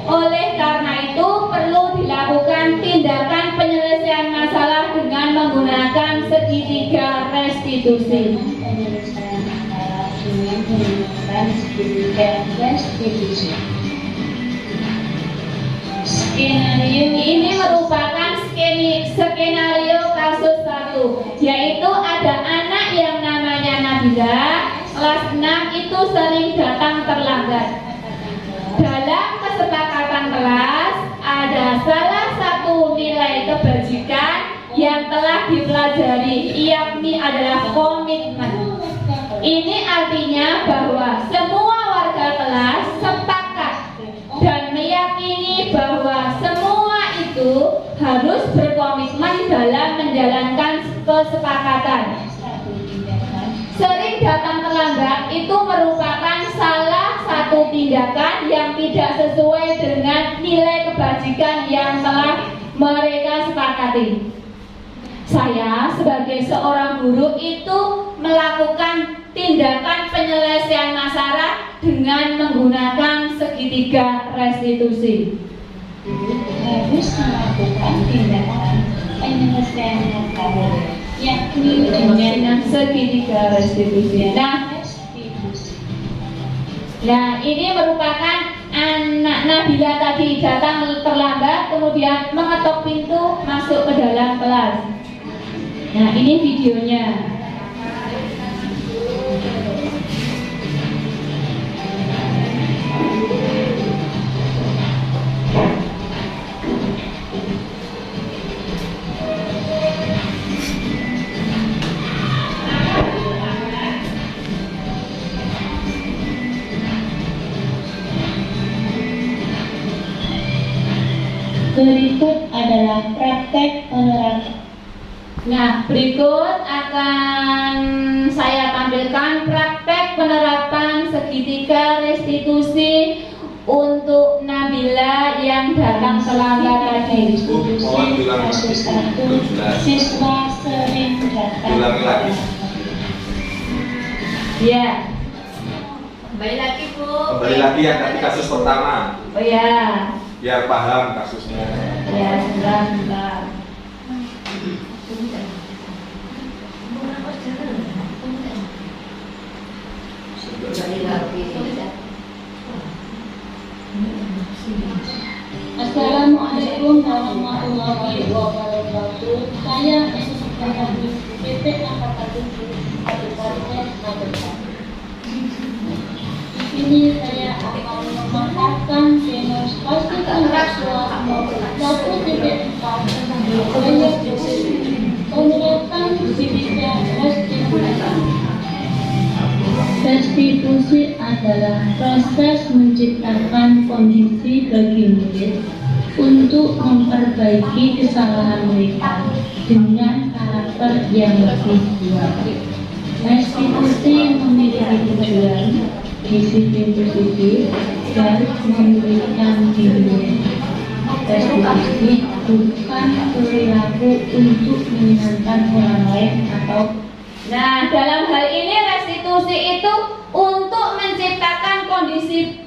Oleh karena itu perlu dilakukan tindakan penyelesaian masalah dengan menggunakan segitiga restitusi. Skenario ini merupakan skenario kasus 1, yaitu ada anak yang namanya Nabila, kelas 6 itu sering datang terlambat. Dalam kesepakatan kelas ada salah satu nilai kebajikan yang telah dipelajari, yakni adalah komitmen. Ini artinya bahwa semua warga kelas sepakat dan meyakini bahwa semua itu harus berkomitmen dalam menjalankan kesepakatan. Sering datang terlambat itu merupakan salah satu tindakan yang tidak sesuai dengan nilai kebajikan yang telah mereka sepakati. Saya sebagai seorang guru itu melakukan tindakan penyelesaian masalah dengan menggunakan segitiga restitusi. Harus melakukan tindakan penyelesaian masalah, yakni dengan segitiga restitusi. Nah, ini merupakan anak Nabila tadi datang terlambat, kemudian mengetok pintu masuk ke dalam kelas. Nah, ini videonya. Berikut adalah praktek penerapan. Nah, berikut akan saya tampilkan praktek penerapan segitiga restitusi untuk Nabila yang datang terlambat tadi. Institusi kasus 1, siswa sering datang terlambat. Ya. Kembali lagi Bu. Kembali lagi yang tadi kasus pertama, Oh ya. biar paham kasusnya. Ya, sebentar. Kembali lagi. Assalamualaikum warahmatullahi wabarakatuh. Saya PP Angkatan 7 Kabupaten Magetan. Di sini saya akan memaparkan demonstrasi mahasiswa nomor 1.4 proyek penerapan segitiga restitusi. Restitusi adalah proses menciptakan kondisi bagi murid untuk memperbaiki kesalahan mereka dengan karakter yang lebih kuat. Restitusi memiliki tujuan disiplin positif dan memberikan nilai. Restitusi bukan perilaku untuk menyenangkan orang lain atau. Nah, dalam hal ini restitusi itu untuk menciptakan kondisi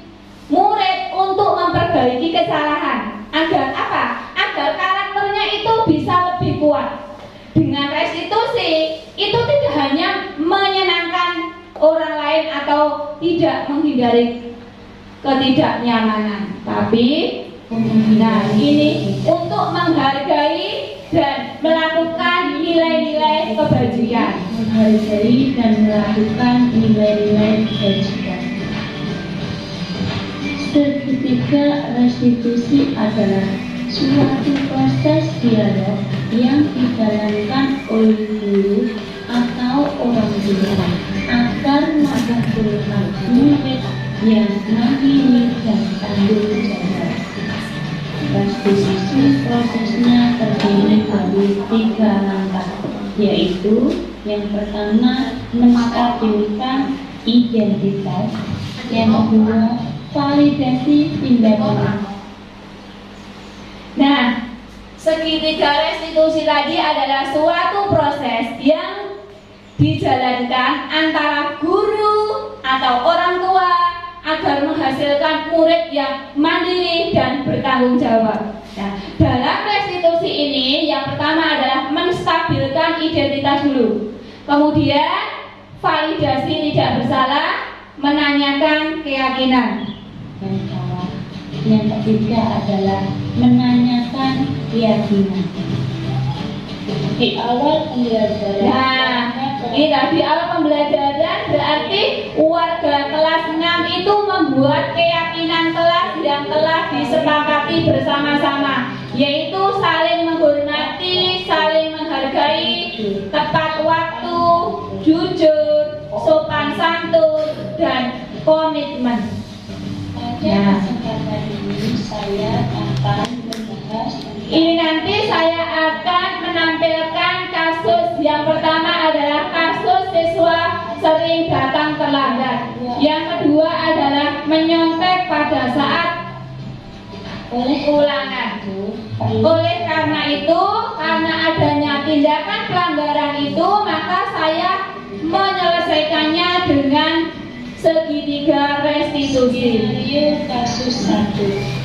murid untuk memperbaiki kesalahan. Agar apa? Agar karakternya itu bisa lebih kuat. Dengan restitusi itu tidak hanya menyenangkan orang lain atau tidak menghindari ketidaknyamanan, tapi nah ini untuk menghargai dan melakukan nilai-nilai kebajikan. Menghargai dan melakukan nilai-nilai kebajikan. Segitiga restitusi adalah suatu proses dialog yang dijalankan oleh guru atau orang tua agar mengumpulkan murid yang mandiri dan tanggung jawab. Restitusi prosesnya terdiri dari 3 langkah, yaitu yang pertama menstabilkan identitas, yang kedua validasi tindakan. Nah, segitiga restitusi tadi adalah suatu proses yang dijalankan antara guru atau orang tua agar menghasilkan murid yang mandiri dan bertanggung jawab. Nah, dalam restitusi ini yang pertama adalah menstabilkan identitas dulu. Kemudian validasi tidak bersalah, menanyakan keyakinan. Yang salah. Yang ketiga adalah menanyakan keyakinan. Di awal pembelajaran. Nah, ini tadi awal pembelajaran berarti warga kelas 6 itu membuat keyakinan kelas yang telah disepakati bersama-sama, yaitu saling menghormati, saling menghargai, tepat waktu, jujur, sopan santun, dan komitmen. Pada kesempatan ini saya akan membahas Ini nanti saya akan menampilkan kasus yang pertama adalah kasus siswa sering datang terlambat. Yang kedua adalah menyontek pada saat ulangan. Oleh karena itu, karena adanya tindakan pelanggaran itu, maka saya menyelesaikannya dengan segitiga restitusi. skenario kasus 1.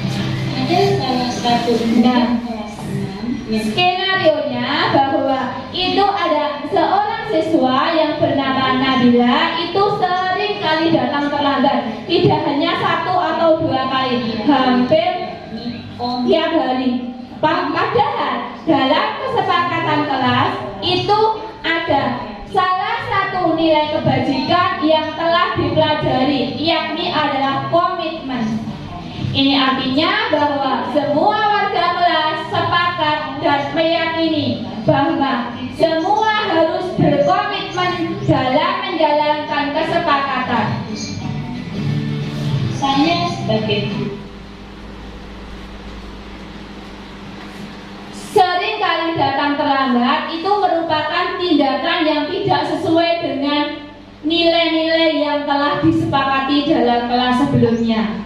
Ada salah satu murid kelas 6 yang Skenarionya bahwa itu ada seorang siswa yang bernama Nabila itu sering kali datang terlambat, tidak hanya 1 atau 52 kali, hampir tiap hari. Padahal dalam kesepakatan kelas itu ada salah satu nilai kebajikan yang telah dipelajari, yakni adalah komitmen. Ini artinya bahwa semua warga kelas sepakat dan meyakini bahwa semua harus berkomitmen dalam menjalankan kesepakatan. Saya sebagai guru Sering kali datang terlambat itu merupakan tindakan yang tidak sesuai dengan nilai-nilai yang telah disepakati dalam kelas sebelumnya.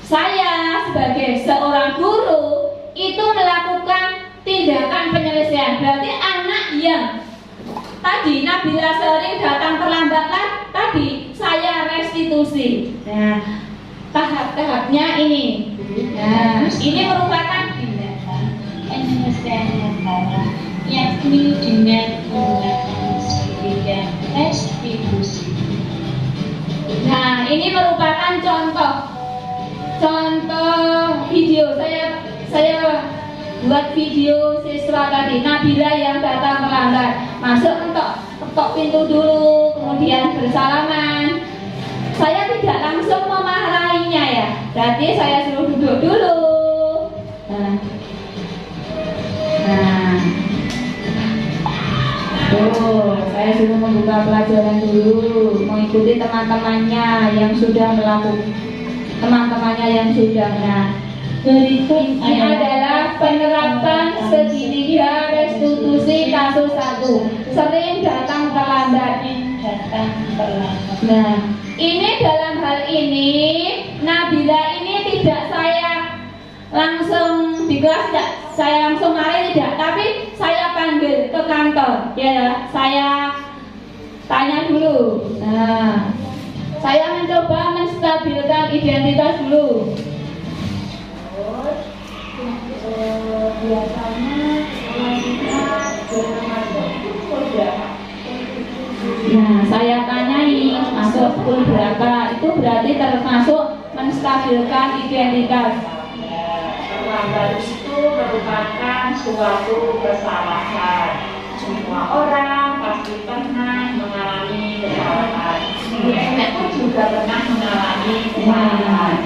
Saya sebagai seorang guru itu melakukan tindakan penyelesaian. Berarti anak yang tadi Nabila sering datang terlambat tadi saya restitusi. Nah, tahap-tahapnya ini. Nah, ini merupakan penyelesaian masalah yakni dengan menggunakan sertifikat restitusi. Nah, ini merupakan contoh video. Saya buat video siswa tadi, Nabila yang datang terlambat. Masuk ketok pintu dulu, kemudian bersalaman. Saya tidak langsung memarahinya ya. Berarti saya suruh duduk dulu. Saya suruh membuka pelajaran dulu, mengikuti teman-temannya yang sudah melakukan. Berikut ini adalah penerapan segitiga restitusi kasus 1. Sering datang terlambat. Nah, ini dalam hal ini Nabila ini tidak saya langsung di kelas, tidak saya langsung marahin, tidak, tapi saya panggil ke kantor ya, saya tanya dulu. Nah, saya mencoba menstabilkan identitas dulu. Biasanya nah, saya tanyai masuk pukul berapa, itu berarti termasuk menstabilkan identitas. Terlambat itu merupakan suatu kesalahan. Semua orang pasti pernah mengalami kesalahan. Nenek pun juga pernah mengalami kesalahan.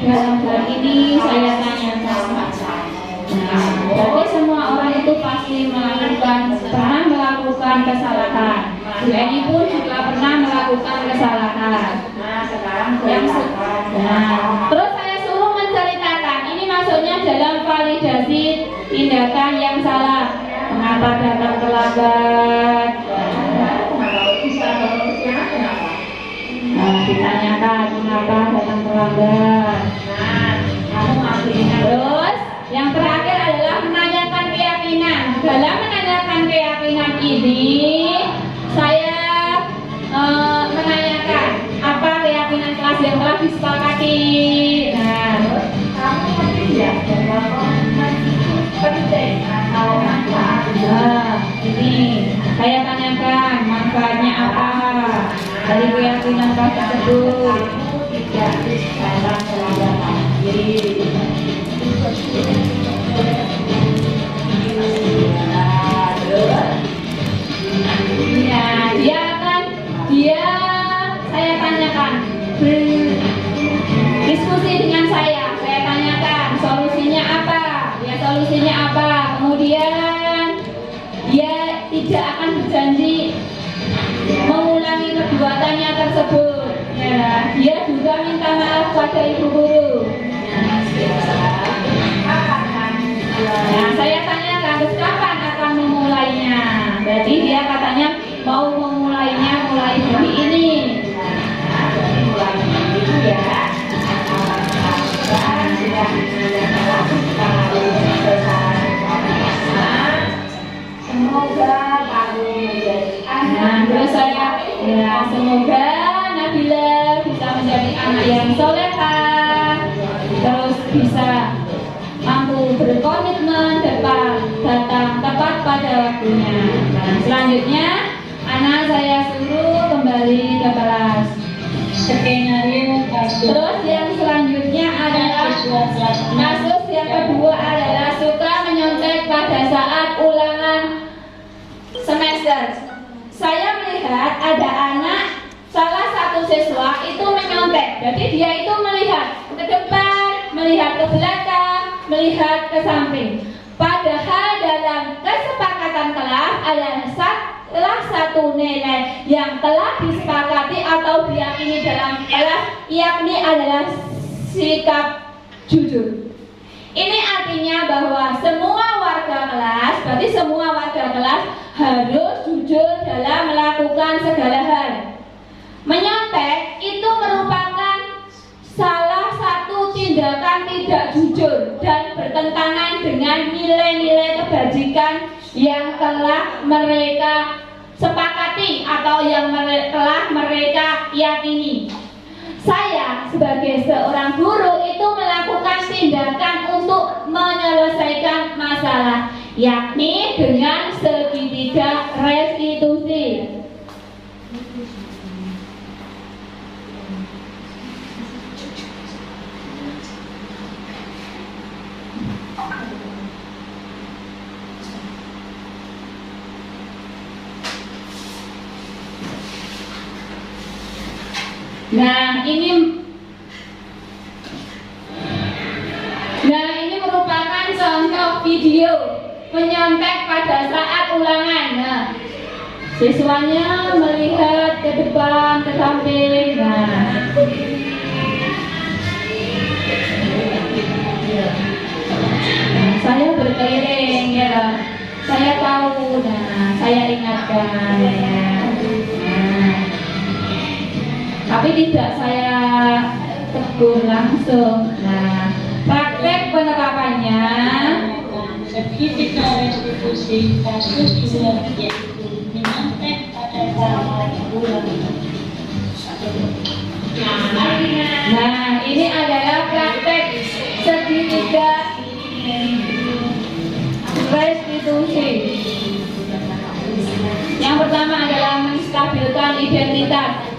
Dalam hal ini saya tanyakan, nah, berarti semua orang itu pasti pernah melakukan kesalahan. Ini pun juga pernah melakukan kesalahan. Nah, sekarang terus saya suruh menceritakan, ini maksudnya dalam validasi tindakan yang salah. Mengapa datang terlambat? Nah, ditanyakan mengapa datang terlambat. Terus yang terakhir adalah menanyakan keyakinan. Dalam menanyakan keyakinan ini saya menanyakan apa keyakinan kelas yang telah disepakati. Nah, kamu ngerti ya bahwa komitmen itu penting atau manfaat? nah, ini saya tanyakan manfaatnya apa dari keyakinan kelas tersebut. Tidak bisa terlambat lagi. Saya tanyakan diskusi dengan saya tanyakan solusinya apa, solusinya apa, kemudian dia tidak akan berjanji mengulangi perbuatannya tersebut ya, dia juga minta maaf pada ibu guru. Nah, saya tanyakan terus kapan akan memulainya. Berarti dia katanya mau memulainya mulai hari ini. Semoga kamu menjadi anak. Nah, terus saya semoga Nabila bisa menjadi anak yang solehah, terus bisa mampu berkomitmen datang tepat pada waktunya. Nah, selanjutnya anak saya suruh kembali ke kelas. Skenario kasus. Terus yang selanjutnya adalah Siswa kelas 6. kasus yang kedua adalah suka menyontek pada saat ulangan semester. Saya melihat ada anak, salah satu siswa itu menyontek. Jadi dia itu melihat ke depan, melihat ke belakang, melihat ke samping. Padahal dalam kesepakatan kelas adalah salah satu nilai yang telah disepakati atau diyakini dalam kelas, yakni adalah sikap jujur. Ini artinya bahwa semua warga kelas, berarti semua warga kelas harus jujur dalam melakukan segala hal. Menyontek itu merupakan salah satu tindakan tidak jujur dan bertentangan dengan nilai-nilai kebajikan yang telah mereka sepakati atau yang telah mereka yakini. Saya sebagai seorang guru itu melakukan tindakan untuk menyelesaikan masalah, yakni dengan segitiga restitusi. Nah ini merupakan contoh video menyontek pada saat ulangan. Nah, siswanya melihat ke depan, ke samping. Nah, saya berkeliling ya, saya tahu. Nah, saya ingatkan ya. Tapi tidak saya tegur langsung. Nah, praktek penerapannya Segitiga restitusi kasus 2 yaitu menyontek pada saat ulangan. Nah, ini adalah praktek segitiga restitusi. Yang pertama adalah menstabilkan identitas.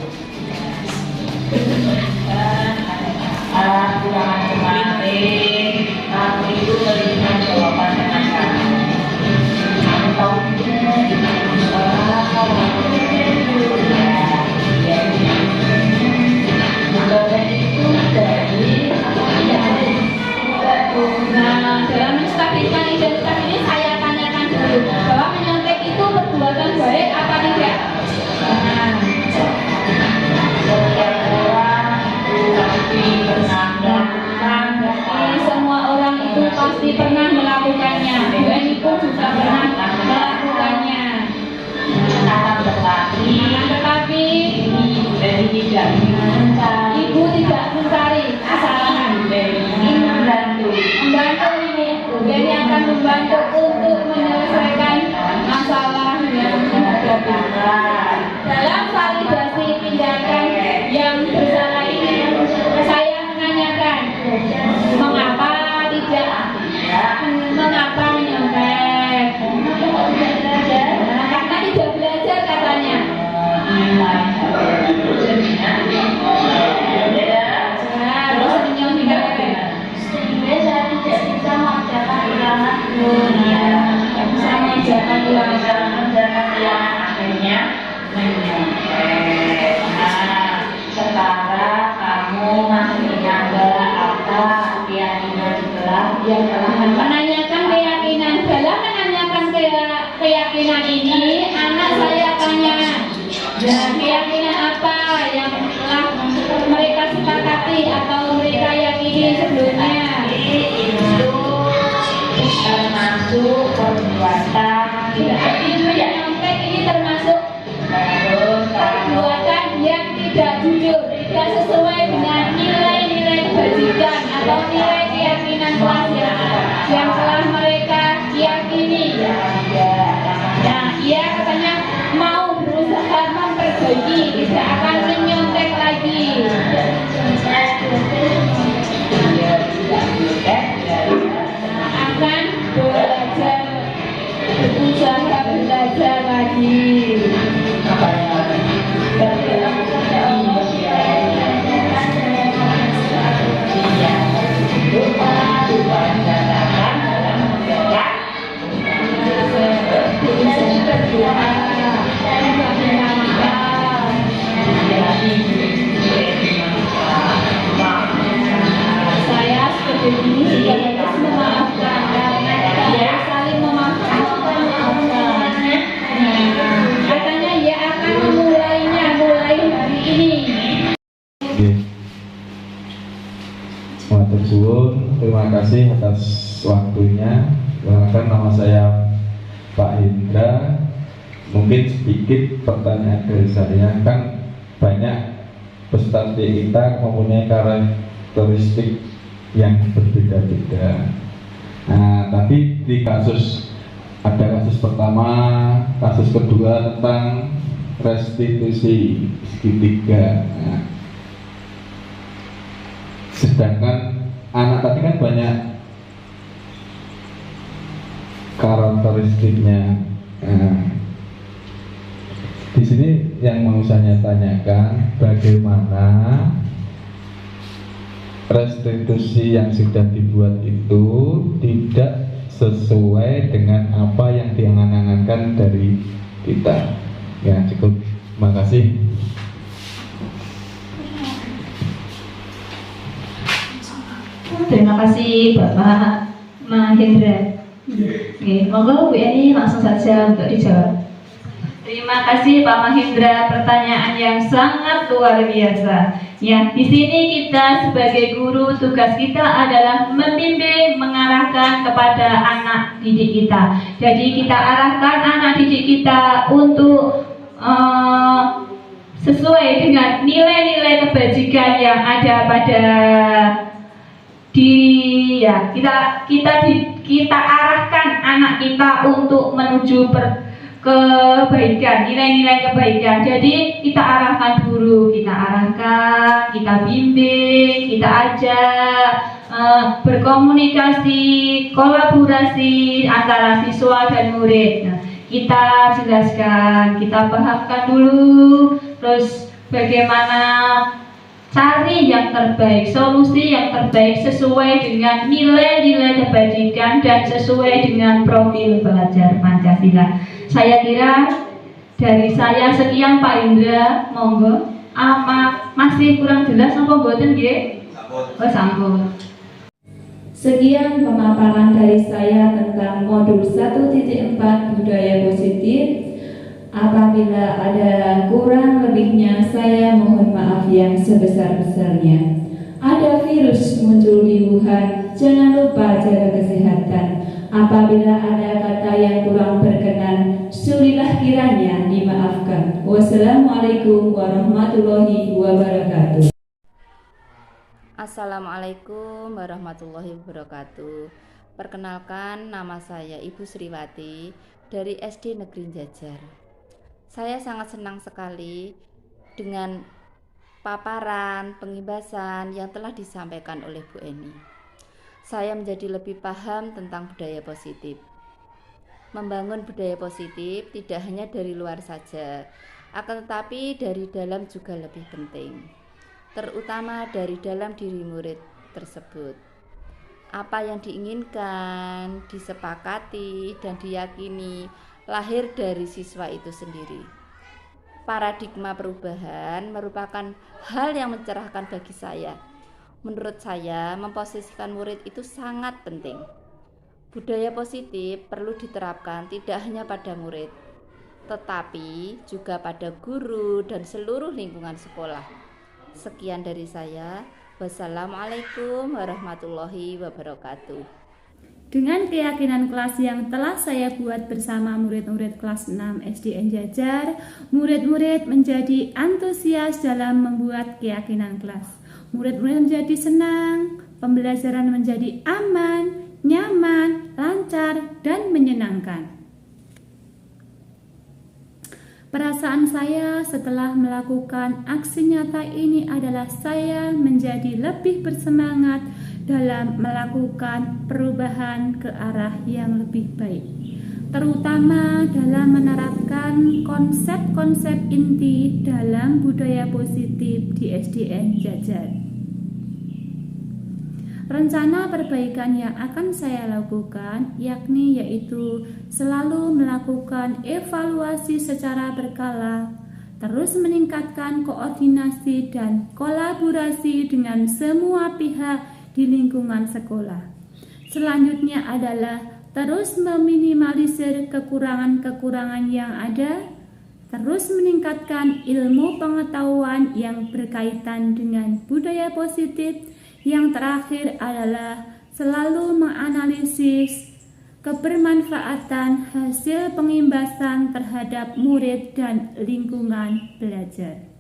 Alat ulangan kemarin, kamu itu menerima jawaban dengan kami. Kamu tahu itu dari Nah, dalam menstabilkan identitas ini saya tanyakan dulu bahwa menyontek itu perbuatan baik apa tidak? Nah, setiap orang itu pasti pernah melakukan. berarti semua orang itu pasti pernah melakukannya. Dan itu juga pernah melakukannya. Akan tetapi dari tidak mencari, Ibu tidak mencari kesalahan. ini membantu. Membantu ini, jadi akan membantu untuk menyelesaikan masalah yang dihadapi. Dalam validasi tindakan yang bersalah ini, saya menanyakan mengapa menyontek? Karena tidak belajar katanya. Terus menyontek. Sehingga saya tidak bisa mengerjakan ulangan Bisa mengerjakan ulangan. akhirnya menyontek. Nah, sekarang kamu masih menjaga apa keyakinan sebelah yang telah Menanyakan keyakinan. Dalam menanyakan keyakinan ini, anak saya tanya, nah, keyakinan apa yang telah mereka sepakati atau mereka yakini sebelumnya? itu termasuk perbuatan Jadi menyontek ini termasuk terus perbuatan yang tidak jujur, tidak sesuai dengan nilai-nilai kebajikan atau nilai keyakinan kelas yang telah mereka yakini. Nah, ia katanya mau berusaha memperbaiki, tidak akan menyontek lagi. Akan belajar, berusaha belajar lagi. atas waktunya. Perkenalkan, nama saya Pak Hendra. Mungkin sedikit pertanyaan dari saya, kan banyak peserta kita mempunyai karakteristik yang berbeda-beda. Nah, tadi di ada kasus pertama, kasus kedua tentang restitusi segitiga. Nah, sedangkan anak tadi kan banyak karakteristiknya. Nah, di sini yang mau saya tanyakan, bagaimana restitusi yang sudah dibuat itu tidak sesuai dengan apa yang diangan-angankan dari kita. Ya, cukup. Terima kasih. Terima kasih Bapak Mahendra. Oke, monggo Bu Yani langsung saja untuk dijawab. Terima kasih Pak Mahendra, pertanyaan yang sangat luar biasa. Ya, di sini kita sebagai guru, tugas kita adalah membimbing, mengarahkan kepada anak didik kita. Jadi kita arahkan anak didik kita untuk sesuai dengan nilai-nilai kebajikan yang ada pada diri. Ya, kita arahkan anak kita untuk menuju kebaikan, nilai-nilai kebaikan. Jadi kita arahkan guru, kita bimbing, kita ajak berkomunikasi, kolaborasi antara siswa dan murid. Nah, kita jelaskan, kita pahamkan dulu, terus bagaimana cari yang terbaik, solusi yang terbaik sesuai dengan nilai-nilai kebajikan dan sesuai dengan profil belajar Pancasila. Saya kira dari saya sekian Pak Indra, monggo. Masih kurang jelas apa mboten nggih? Oh, sampun. Sekian pemaparan dari saya tentang modul 1.4 budaya positif. Apabila ada kurang lebihnya, saya mohon maaf yang sebesar-besarnya. Ada virus muncul di Wuhan, jangan lupa jaga kesehatan. Apabila ada kata yang kurang berkenan, sulilah kiranya dimaafkan. Wassalamualaikum warahmatullahi wabarakatuh. Assalamualaikum warahmatullahi wabarakatuh. Perkenalkan, nama saya Ibu Sriwati dari SD Negeri Jajar. Saya sangat senang sekali dengan paparan, pengibasan yang telah disampaikan oleh Bu Eni. Saya menjadi lebih paham tentang budaya positif. Membangun budaya positif tidak hanya dari luar saja, akan tetapi dari dalam juga lebih penting, terutama dari dalam diri murid tersebut. Apa yang diinginkan, disepakati, dan diyakini lahir dari siswa itu sendiri. Paradigma perubahan merupakan hal yang mencerahkan bagi saya. Menurut saya, memposisikan murid itu sangat penting. Budaya positif perlu diterapkan tidak hanya pada murid, tetapi juga pada guru dan seluruh lingkungan sekolah. Sekian dari saya. Wassalamualaikum warahmatullahi wabarakatuh. Dengan keyakinan kelas yang telah saya buat bersama murid-murid kelas 6 SDN Jajar, murid-murid menjadi antusias dalam membuat keyakinan kelas. Murid-murid menjadi senang, pembelajaran menjadi aman, nyaman, lancar, dan menyenangkan. Perasaan saya setelah melakukan aksi nyata ini adalah saya menjadi lebih bersemangat dalam melakukan perubahan ke arah yang lebih baik, terutama dalam menerapkan konsep-konsep inti dalam budaya positif di SDN Jajar. Rencana perbaikan yang akan saya lakukan yaitu selalu melakukan evaluasi secara berkala, terus meningkatkan koordinasi dan kolaborasi dengan semua pihak di lingkungan sekolah. Selanjutnya adalah terus meminimalisir kekurangan-kekurangan yang ada, terus meningkatkan ilmu pengetahuan yang berkaitan dengan budaya positif. Yang terakhir adalah selalu menganalisis kebermanfaatan hasil pengimbasan terhadap murid dan lingkungan belajar.